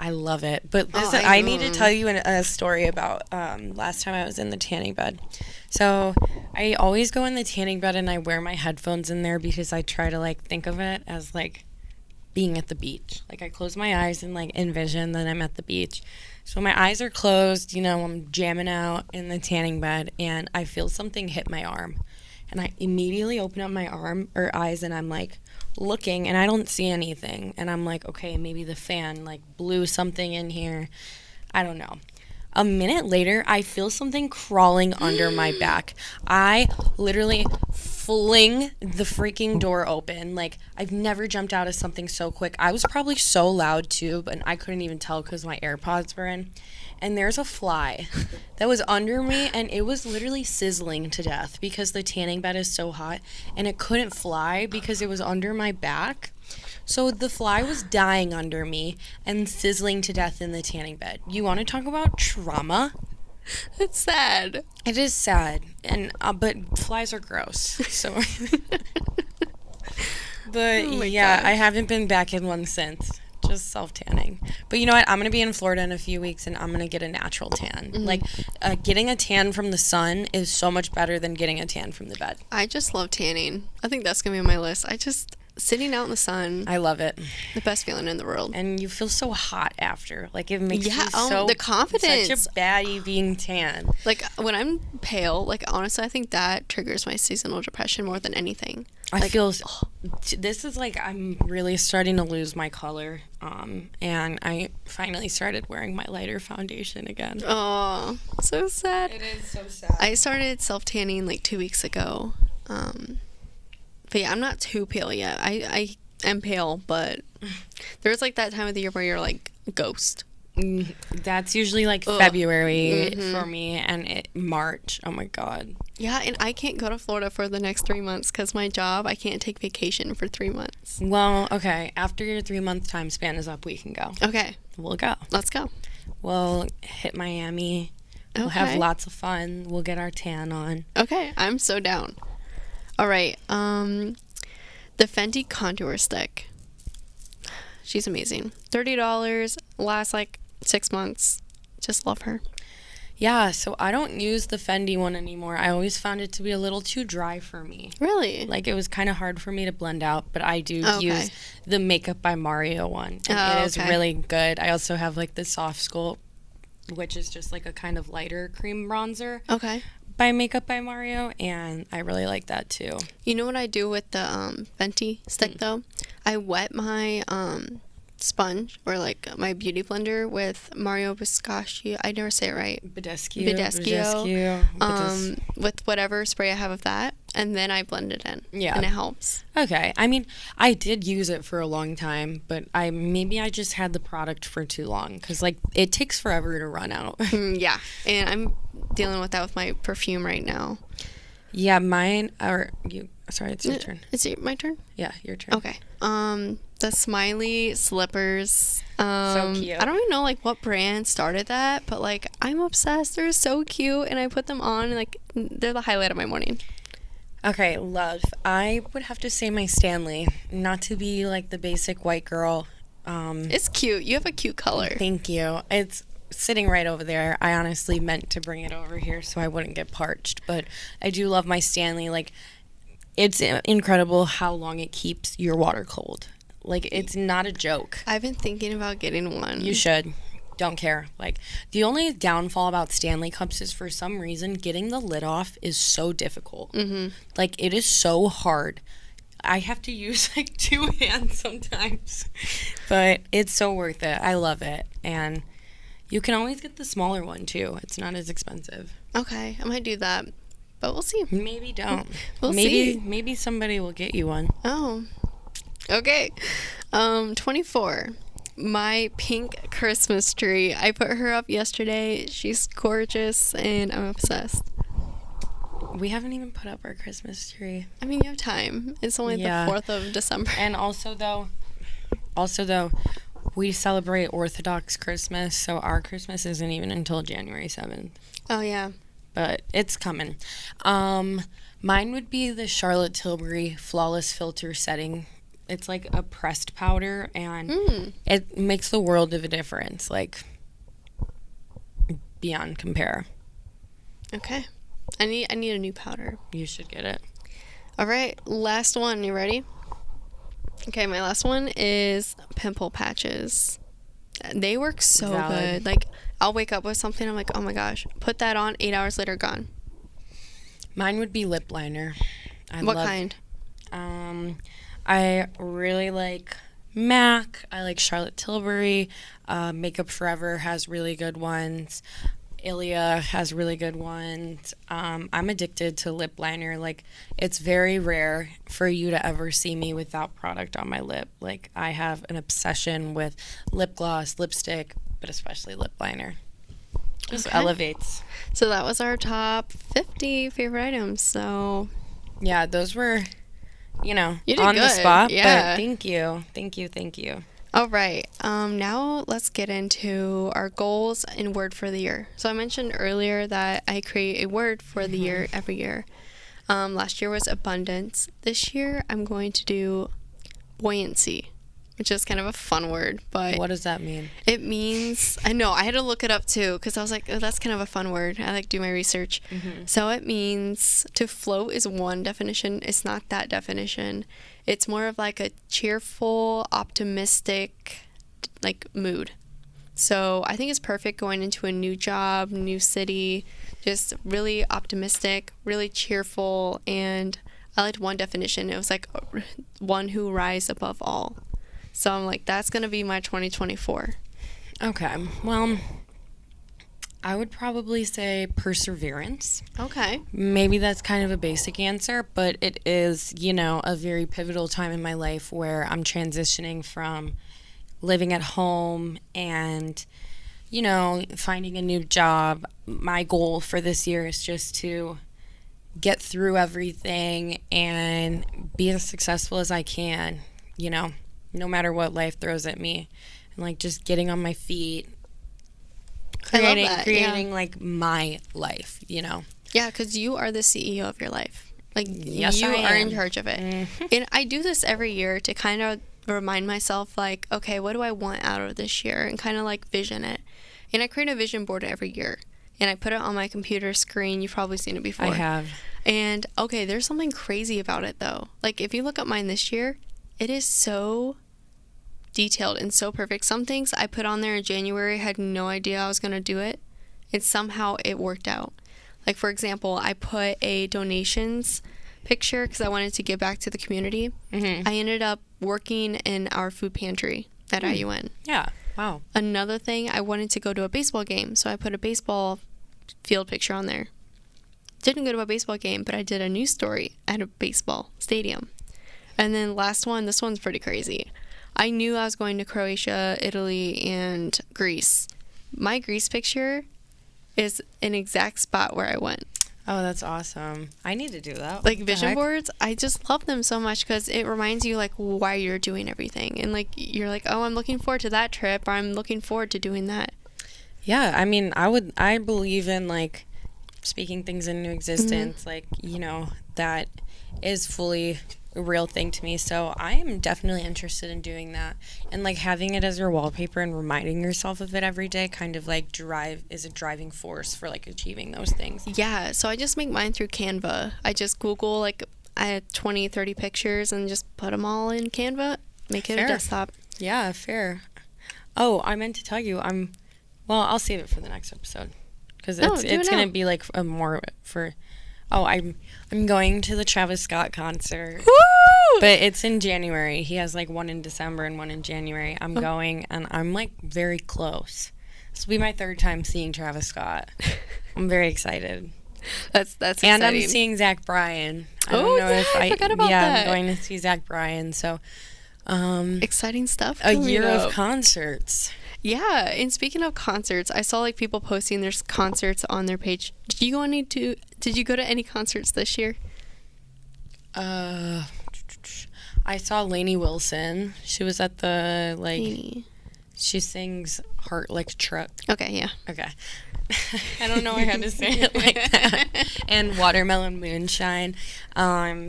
I love it. But I need to tell you a story about last time I was in the tanning bed. So I always go in the tanning bed and I wear my headphones in there because I try to like think of it as like being at the beach. Like, I close my eyes and, like, envision that I'm at the beach. So my eyes are closed, you know, I'm jamming out in the tanning bed, and I feel something hit my arm. And I immediately open up my arm or eyes, and I'm, like, looking, and I don't see anything. And I'm like, okay, maybe the fan, like, blew something in here. I don't know. A minute later, I feel something crawling under my back. I literally fling the freaking door open. Like, I've never jumped out of something so quick. I was probably so loud, too, but I couldn't even tell because my AirPods were in. And there's a fly that was under me, and it was literally sizzling to death because the tanning bed is so hot, and it couldn't fly because it was under my back. So the fly was dying under me and sizzling to death in the tanning bed. You want to talk about trauma? It's sad. It is sad, and but flies are gross. So, but Oh my yeah, gosh. I haven't been back in one since. Just self tanning. But you know what? I'm gonna be in Florida in a few weeks, and I'm gonna get a natural tan. Like, getting a tan from the sun is so much better than getting a tan from the bed. I just love tanning. I think that's going to be on my list. Sitting out in the sun, I love it, the best feeling in the world. and you feel so hot after. Like, it makes Yeah, you so the confidence. such a baddie being tan. Like, when I'm pale, like, honestly, I think that triggers my seasonal depression more than anything. I Like, feel this is like I'm really starting to lose my color, and I finally started wearing my lighter foundation again. oh, so sad. It is so sad. I started self-tanning, like, 2 weeks ago. But yeah, I'm not too pale yet. I am pale, but there's, like, that time of the year where you're, like, a ghost. That's usually like February for me, and March. Oh my god. Yeah, and I can't go to Florida for the next 3 months because my job, I can't take vacation for 3 months. Well, okay. After your 3-month time span is up, we can go. Okay, We'll go. let's go. We'll hit Miami. We'll have Okay. lots of fun. We'll get our tan on. Okay, I'm so down. All right, the Fenty contour stick. She's amazing. $30, lasts like 6 months. Just love her. Yeah, so I don't use the Fendi one anymore. I always found it to be a little too dry for me. Really? Like, it was kind of hard for me to blend out, but I do Okay. use the Makeup by Mario one. And Oh, it is okay. really good. I also have, like, the Soft Sculpt, which is just, like, a kind of lighter cream bronzer Okay. by Makeup by Mario, and I really like that, too. You know what I do with the Fenty stick though? I wet my sponge or like my beauty blender with Mario Biscaccio. I never say it right. Badescu. With whatever spray I have of that, and then I blend it in. Yeah. And it helps. Okay. I mean, I did use it for a long time, but I just had the product for too long because, like, it takes forever to run out. Yeah. And I'm dealing with that with my perfume right now. Yeah, mine or you. Sorry, it's your turn. Is it my turn? Yeah, your turn. Okay. The Smiley slippers. So cute. I don't even know like what brand started that, but like I'm obsessed. They're so cute, and I put them on, and like they're the highlight of my morning. Okay, love. I would have to say my Stanley, not to be like the basic white girl. It's cute. You have a cute color. Thank you. It's sitting right over there. I honestly meant to bring it over here so I wouldn't get parched, but I do love my Stanley. Like, it's incredible how long it keeps your water cold. Like, it's not a joke. I've been thinking about getting one. You should. Don't care. Like, the only downfall about Stanley cups is for some reason getting the lid off is so difficult. Mm-hmm. Like, it is so hard. I have to use like 2 hands sometimes, but it's so worth it. I love it. And you can always get the smaller one too. It's not as expensive. Okay, I might do that, but we'll see. Maybe don't. We'll see. Maybe somebody will get you one. Oh, okay. 24. My pink Christmas tree. I put her up yesterday. She's gorgeous, and I'm obsessed. We haven't even put up our Christmas tree. I mean, you have time. It's only Yeah. the 4th of December. And also though, we celebrate Orthodox Christmas, so our Christmas isn't even until January 7th. Oh, yeah. But it's coming. Mine would be the Charlotte Tilbury Flawless Filter Setting. It's like a pressed powder, and it makes the world of a difference, like beyond compare. Okay. I need a new powder. You should get it. All right, last one. You ready? Okay, my last one is pimple patches. They work so Valid. good. Like, I'll wake up with something, I'm like, oh my gosh, put that on, 8 hours later, gone. Mine would be lip liner. What kind? I really like MAC. I like Charlotte Tilbury. Makeup Forever has really good ones. Ilia has really good ones. I'm addicted to lip liner. Like, it's very rare for you to ever see me without product on my lip. Like, I have an obsession with lip gloss, lipstick, but especially lip liner. Just elevates. So that was our top 50 favorite items. So Yeah, those were, You did on the good. spot. Yeah. But thank you. Thank you. Thank you. all right, now let's get into our goals and word for the year. So I mentioned earlier that I create a word for the year every year. Last year was abundance. This year I'm going to do buoyancy, which is kind of a fun word, but What does that mean? it means, I know, I had to look it up too, because I was like, oh, that's kind of a fun word. I like do my research. So it means to float is one definition. It's not that definition. It's more of like a cheerful, optimistic, like, mood. So I think it's perfect going into a new job, new city, just really optimistic, really cheerful. And I liked one definition. It was like one who rise above all. So I'm like, that's going to be my 2024. Okay. Well, I would probably say perseverance. Okay. Maybe that's kind of a basic answer, but it is, a very pivotal time in my life where I'm transitioning from living at home and, finding a new job. My goal for this year is just to get through everything and be as successful as I can, no matter what life throws at me. And, like, just getting on my feet, creating like my life, Yeah, because you are the CEO of your life. Like, Yes, you I are am. in charge of it. And I do this every year to kind of remind myself, like, okay, what do I want out of this year? And kind of like vision it. And I create a vision board every year. And I put it on my computer screen. You've probably seen it before. I have. And, okay, there's something crazy about it, though. Like, if you look at mine this year, it is so detailed and so perfect. Some things I put on there in January, had no idea I was going to do it. And somehow it worked out. Like, for example, I put a donations picture because I wanted to give back to the community. I ended up working in our food pantry at IUN. Yeah. Wow. Another thing, I wanted to go to a baseball game, so I put a baseball field picture on there. Didn't go to a baseball game, but I did a news story at a baseball stadium. And then last one, this one's pretty crazy. I knew I was going to Croatia, Italy, and Greece. My Greece picture is an exact spot where I went. Oh, that's awesome. I need to do that. Like, What the vision heck? boards, I just love them so much because it reminds you, like, why you're doing everything. And, like, you're like, oh, I'm looking forward to that trip, or I'm looking forward to doing that. Yeah, I mean, I believe in, like, speaking things into existence. Like, that is fully a real thing to me. So I am definitely interested in doing that. And, like, having it as your wallpaper and reminding yourself of it every day kind of, like, is a driving force for, like, achieving those things. Yeah, so I just make mine through Canva. I just Google, like, I had 20, 30 pictures and just put them all in Canva, make it Fair. a desktop. Yeah, fair. Oh, I meant to tell you, I'll save it for the next episode. Because No, it's do it going to now. be, like, a more for... Oh, I'm going to the Travis Scott concert. Woo! But it's in January. He has, like, one in December and one in January. I'm going, and I'm, like, very close. This will be my third time seeing Travis Scott. I'm very excited. That's exciting. And I'm seeing Zach Bryan. I don't Oh, know yeah, if I forgot about yeah, that. I'm going to see Zach Bryan. So, exciting stuff. a coming year up. of concerts. Yeah, and speaking of concerts, I saw, like, people posting their concerts on their page. Did you go to any concerts this year? I saw Lainey Wilson. She was at the, like, Any? she sings Heart Like a Truck. Okay, yeah. Okay. I don't know how to say it like that. And Watermelon Moonshine.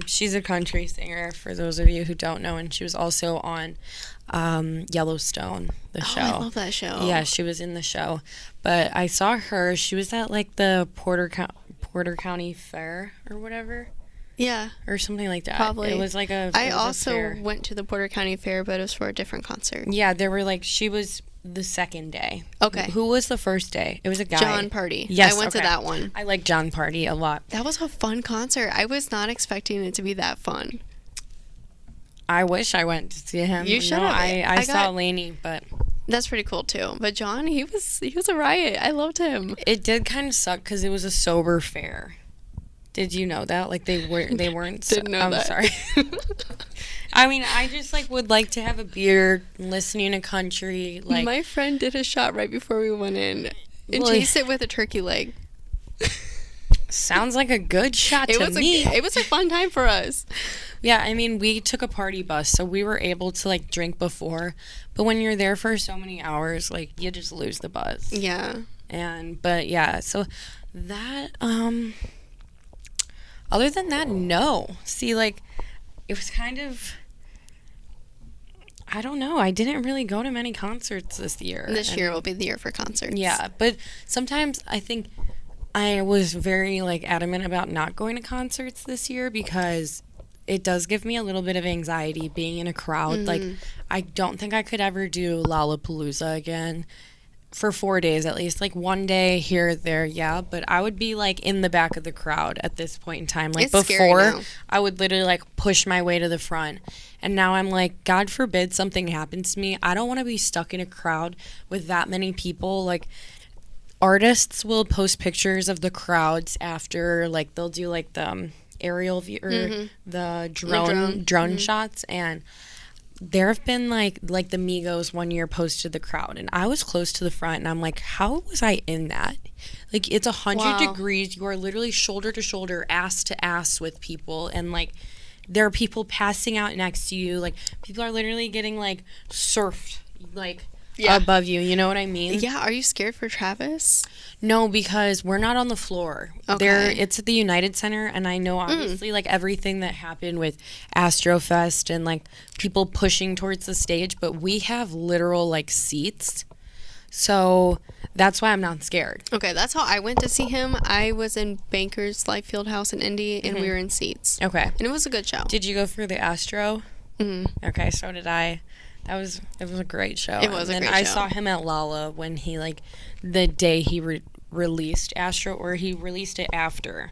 She's a country singer, for those of you who don't know, and she was also on Yellowstone, the show. Oh, I love that show. Yeah, she was in the show. But I saw her. She was at, like, the Porter County Fair or whatever. Yeah. Or something like that. Probably. It was like I a also fair. went to the Porter County Fair, but it was for a different concert. Yeah, there were like, she was the second day. Okay. Who was the first day? It was a guy. John Party. Yes, I went to that one. I like John Party a lot. That was a fun concert. I was not expecting it to be that fun. I wish I went to see him. You should have. I saw Lainey, but that's pretty cool too. But John, he was a riot. I loved him. it did kind of suck because it was a sober fair. Did you know that? Like they weren't. Didn't know that. I'm sorry. I mean, I just like would like to have a beer, listening to country. Like my friend did a shot right before we went in and Well, chased it with a turkey leg. sounds like a good shot to me. It was a fun time for us. Yeah, I mean, we took a party bus, so we were able to like drink before. But when you're there for so many hours, like you just lose the buzz. Yeah. But yeah, so that other than that, no. See, like it was kind of, I don't know. I didn't really go to many concerts this year. This year will be the year for concerts. Yeah, but sometimes I think I was very like adamant about not going to concerts this year because it does give me a little bit of anxiety being in a crowd. Mm-hmm. Like I don't think I could ever do Lollapalooza again for 4 days at least. Like one day here or there, yeah, but I would be like in the back of the crowd at this point in time. Like It's scary before now. I would literally like push my way to the front. And now I'm like, God forbid something happens to me. I don't want to be stuck in a crowd with that many people. Like artists will post pictures of the crowds after, like they'll do like the aerial view or the drone shots, and there have been like the Migos one year posted the crowd, and I was close to the front, and I'm like, how was I in that? Like it's 100 degrees. You are literally shoulder to shoulder, ass to ass with people, and like there are people passing out next to you. Like people are literally getting like surfed like above you. You know what I mean? Yeah. Are you scared for Travis? No, because we're not on the floor. Okay. It's at the United Center, and I know obviously like everything that happened with Astrofest and like people pushing towards the stage, but we have literal like seats. So that's why I'm not scared. Okay, that's how I went to see him. I was in Bankers Life Fieldhouse in Indy, and we were in seats. Okay. And it was a good show. Did you go for the Astro? Mm-hmm. Okay, so did I. It was a great show. It was a great show. I saw him at Lala when he like the day he released Astro, or he released it after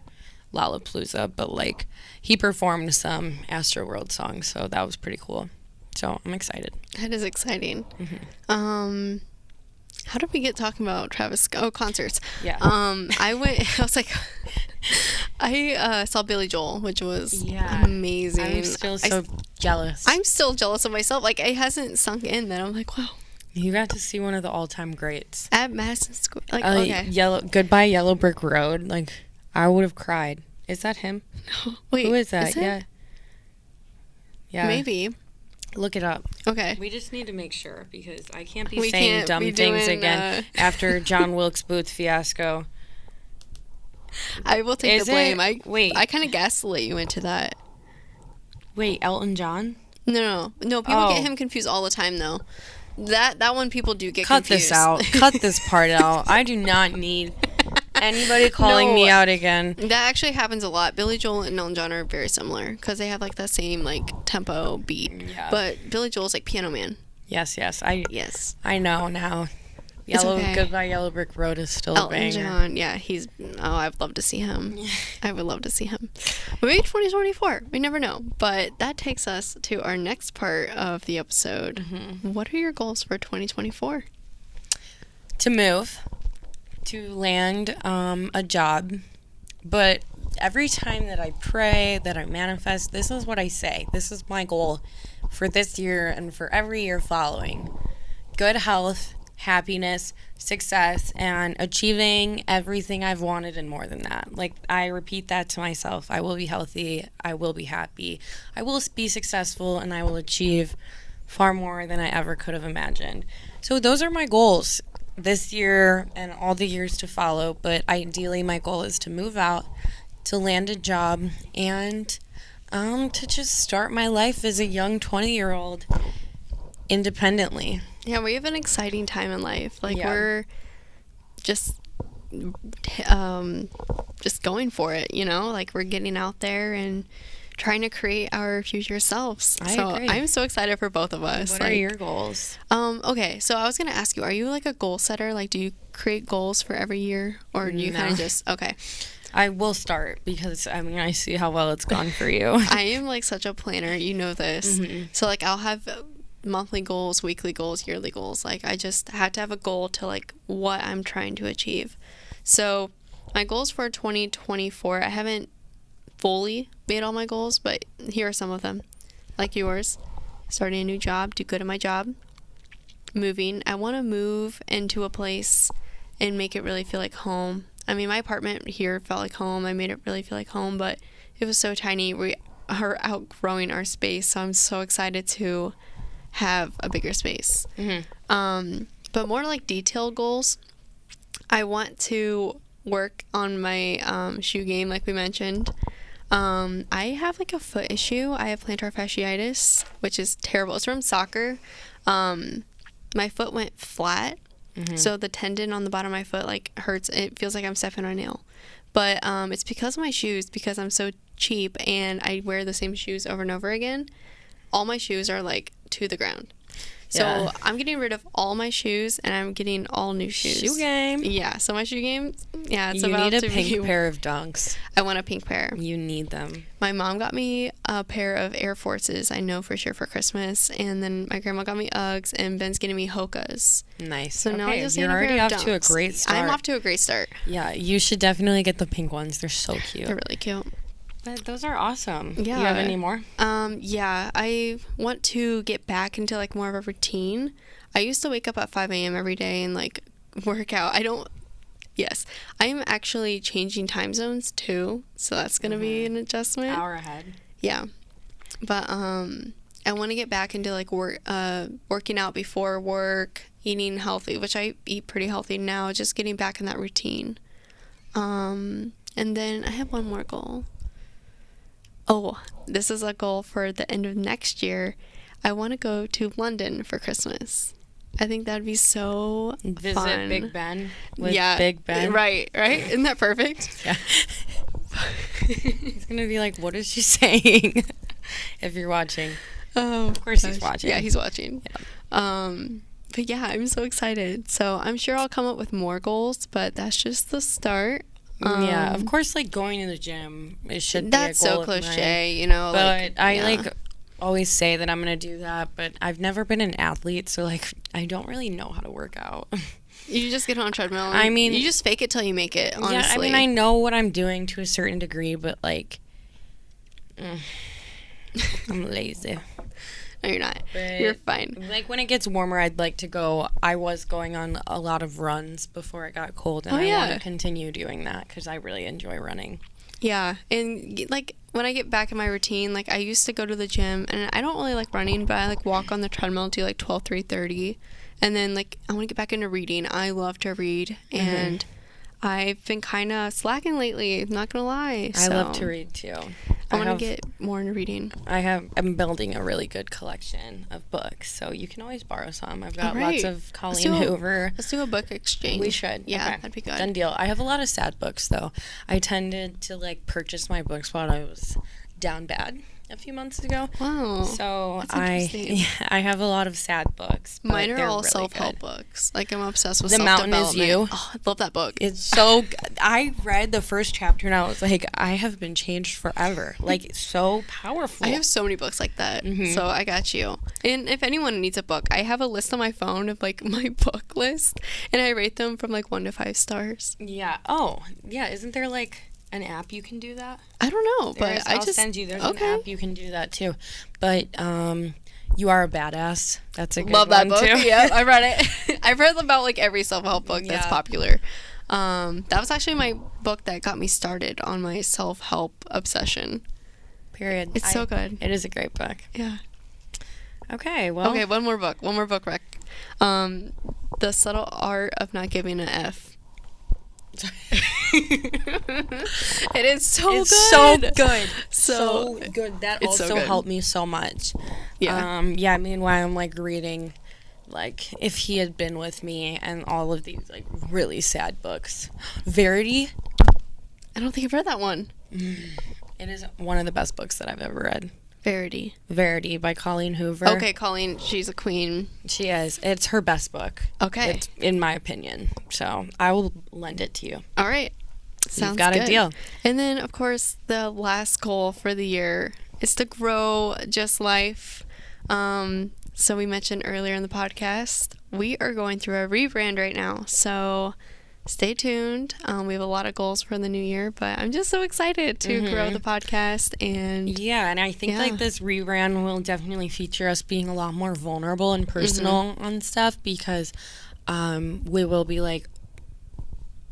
Lollapalooza, but like he performed some Astro World songs, so that was pretty cool. So I'm excited. That is exciting. Mm-hmm. How did we get talking about Travis? Oh, concerts. Yeah. I saw Billy Joel, which was amazing. I'm still so jealous. I'm still jealous of myself. Like, it hasn't sunk in that I'm like, wow. You got to see one of the all-time greats. At Madison Square. Like, okay. Goodbye Yellow Brick Road. Like, I would have cried. Is that him? No. Wait. Who is that? Is Yeah. Maybe. Look it up. Okay. We just need to make sure, because I can't be saying dumb things again after John Wilkes Booth fiasco. I will take the blame. Wait. I kind of gaslit you into that. Wait, Elton John? No. People get him confused all the time, though. That one people do get confused. Cut this out. Cut this part out. I do not need anybody calling me out again. That actually happens a lot. Billy Joel and Elton John are very similar because they have like that same like tempo beat. Yeah. But Billy Joel's like Piano Man. Yes. Yes. I know now. Okay. Goodbye Yellow Brick Road is still Elton a banger. John, yeah, I'd love to see him. I would love to see him. Maybe 2024. We never know. But that takes us to our next part of the episode. Mm-hmm. What are your goals for 2024? To move, to land a job. But every time that I pray, that I manifest, this is what I say. This is my goal for this year and for every year following. Good health, happiness, success, and achieving everything I've wanted and more than that. Like, I repeat that to myself. I will be healthy. I will be happy. I will be successful, and I will achieve far more than I ever could have imagined. So those are my goals this year and all the years to follow. But ideally, my goal is to move out, to land a job, and to just start my life as a young 20-year-old independently. Yeah, we have an exciting time in life. Like, we're just just going for it, you know, like we're getting out there and trying to create our future selves. I agree. I'm so excited for both of us. What are your goals? Okay, so I was gonna ask you, are you like a goal setter? Like, do you create goals for every year, or do you kind of just okay? I will start because I mean I see how well it's gone for you. I am like such a planner, you know this. So like I'll have monthly goals, weekly goals, yearly goals. Like I just had to have a goal to like what I'm trying to achieve. So my goals for 2024, I haven't fully made all my goals, but here are some of them. Like yours, starting a new job, do good at my job, moving. I want to move into a place and make it really feel like home. I mean, my apartment here felt like home. I made it really feel like home, but it was so tiny. We are outgrowing our space, so I'm so excited to have a bigger space. But more like detailed goals. I want to work on my shoe game, like we mentioned. I have like a foot issue. I have plantar fasciitis, which is terrible. It's from soccer. My foot went flat, so the tendon on the bottom of my foot like hurts. It feels like I'm stepping on a nail. But it's because of my shoes, because I'm so cheap and I wear the same shoes over and over again. All my shoes are like to the ground. So I'm getting rid of all my shoes and I'm getting all new shoes. Shoe game. Yeah, so my shoe game, yeah, it's you about need a to pink be... pair of Dunks. I want a pink pair. You need them. My mom got me a pair of Air Forces, I know for sure, for Christmas. And then my grandma got me Uggs and Ben's getting me Hokas. Nice. So now I just you're need a pair already of off to a Dunks. great start. I'm off to a great start. Yeah, you should definitely get the pink ones. They're so cute. They're really cute. But those are awesome. Yeah. You have any more? Yeah, I want to get back into like more of a routine. I used to wake up at 5 a.m. every day and like work out. I'm actually changing time zones too, so that's gonna be an adjustment. Hour ahead. Yeah, but I want to get back into like working out before work, eating healthy, which I eat pretty healthy now. Just getting back in that routine. And then I have one more goal. Oh, this is a goal for the end of next year. I want to go to London for Christmas. I think that'd be so Visit fun. Big Ben with Big Ben. Right. Isn't that perfect? Yeah. He's going to be like, what is she saying? If you're watching. Oh, of course he's watching. Yeah, he's watching. Yeah. But yeah, I'm so excited. So I'm sure I'll come up with more goals, but that's just the start. Yeah, of course, like going to the gym, it should be a goal. That's so of mine. cliche, you know. But I always say that I'm gonna do that, but I've never been an athlete, so like I don't really know how to work out. You just get on a treadmill. I mean, you just fake it till you make it. Honestly. Yeah, I mean, I know what I'm doing to a certain degree, but like, I'm lazy. No, you're not. But, you're fine. Like when it gets warmer, I'd like to go. I was going on a lot of runs before it got cold, and I want to continue doing that because I really enjoy running. Yeah, and like when I get back in my routine, like I used to go to the gym, and I don't really like running, but I like walk on the treadmill to like 3:30, and then like I want to get back into reading. I love to read, and I've been kind of slacking lately. Not gonna lie. I love to read too. I want to get more into reading. I'm building a really good collection of books, so you can always borrow some. I've got lots of Colleen Hoover. Let's do a book exchange. We should. Yeah, okay. that'd be good. Done deal. I have a lot of sad books though. I tended to like purchase my books while I was down bad a few months ago. Wow. So I have a lot of sad books. Mine are all really self-help books. Like I'm obsessed with The self-development. Mountain Is You. Oh, I love that book. It's so I read the first chapter and I was like, I have been changed forever. Like it's so powerful. I have so many books like that. So I got you. And if anyone needs a book, I have a list on my phone of like my book list, and I rate them from like 1 to 5 stars. Yeah. Oh, yeah. Isn't there like an app you can do that? I don't know, but I'll send you. There's an app you can do that too. But You Are a Badass. That's a good Love that one book. too. Yeah, I read it. I've read about like every self-help book that's popular. That was actually my book that got me started on my self-help obsession. Period. It's so good. It is a great book. Yeah. Okay, well. Okay, one more book rec. The Subtle Art of Not Giving an F. It is so good. So good. So good. That it's also so good. helped me so much. Yeah. Yeah, meanwhile I'm like reading like if he had been with me, and all of these like really sad books. Verity. I don't think I've read that one. It is one of the best books that I've ever read. Verity by Colleen Hoover. Okay, Colleen, she's a queen. She is. It's her best book. Okay. It's, in my opinion. So I will lend it to you. All right. Sounds You've got good. a deal. And then, of course, the last goal for the year is to grow Just Life. So we mentioned earlier in the podcast, we are going through a rebrand right now. So stay tuned. We have a lot of goals for the new year, but I'm just so excited to grow the podcast. And yeah, and I think like this rebrand will definitely feature us being a lot more vulnerable and personal on stuff, because we will be like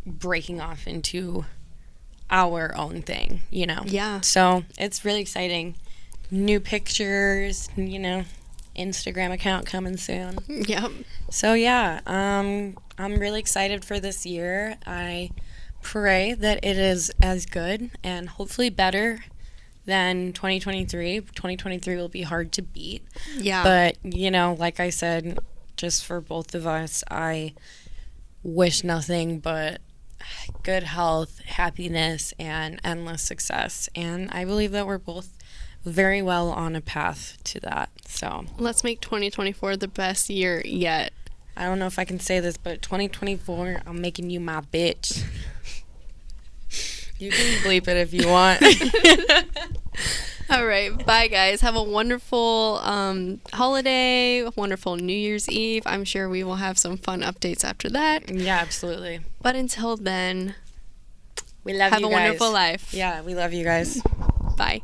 breaking off into our own thing, you know? Yeah. So it's really exciting. New pictures, you know, Instagram account coming soon. Yep. So yeah, I'm really excited for this year. I pray that it is as good and hopefully better than 2023. 2023 will be hard to beat. Yeah. But, you know, like I said, just for both of us, I wish nothing but good health, happiness, and endless success. And I believe that we're both very well on a path to that. So let's make 2024 the best year yet. I don't know if I can say this, but 2024, I'm making you my bitch. You can bleep it if you want. All right. Bye, guys. Have a wonderful holiday, a wonderful New Year's Eve. I'm sure we will have some fun updates after that. Yeah, absolutely. But until then, we love you guys. Have a wonderful life. Yeah, we love you guys. Bye.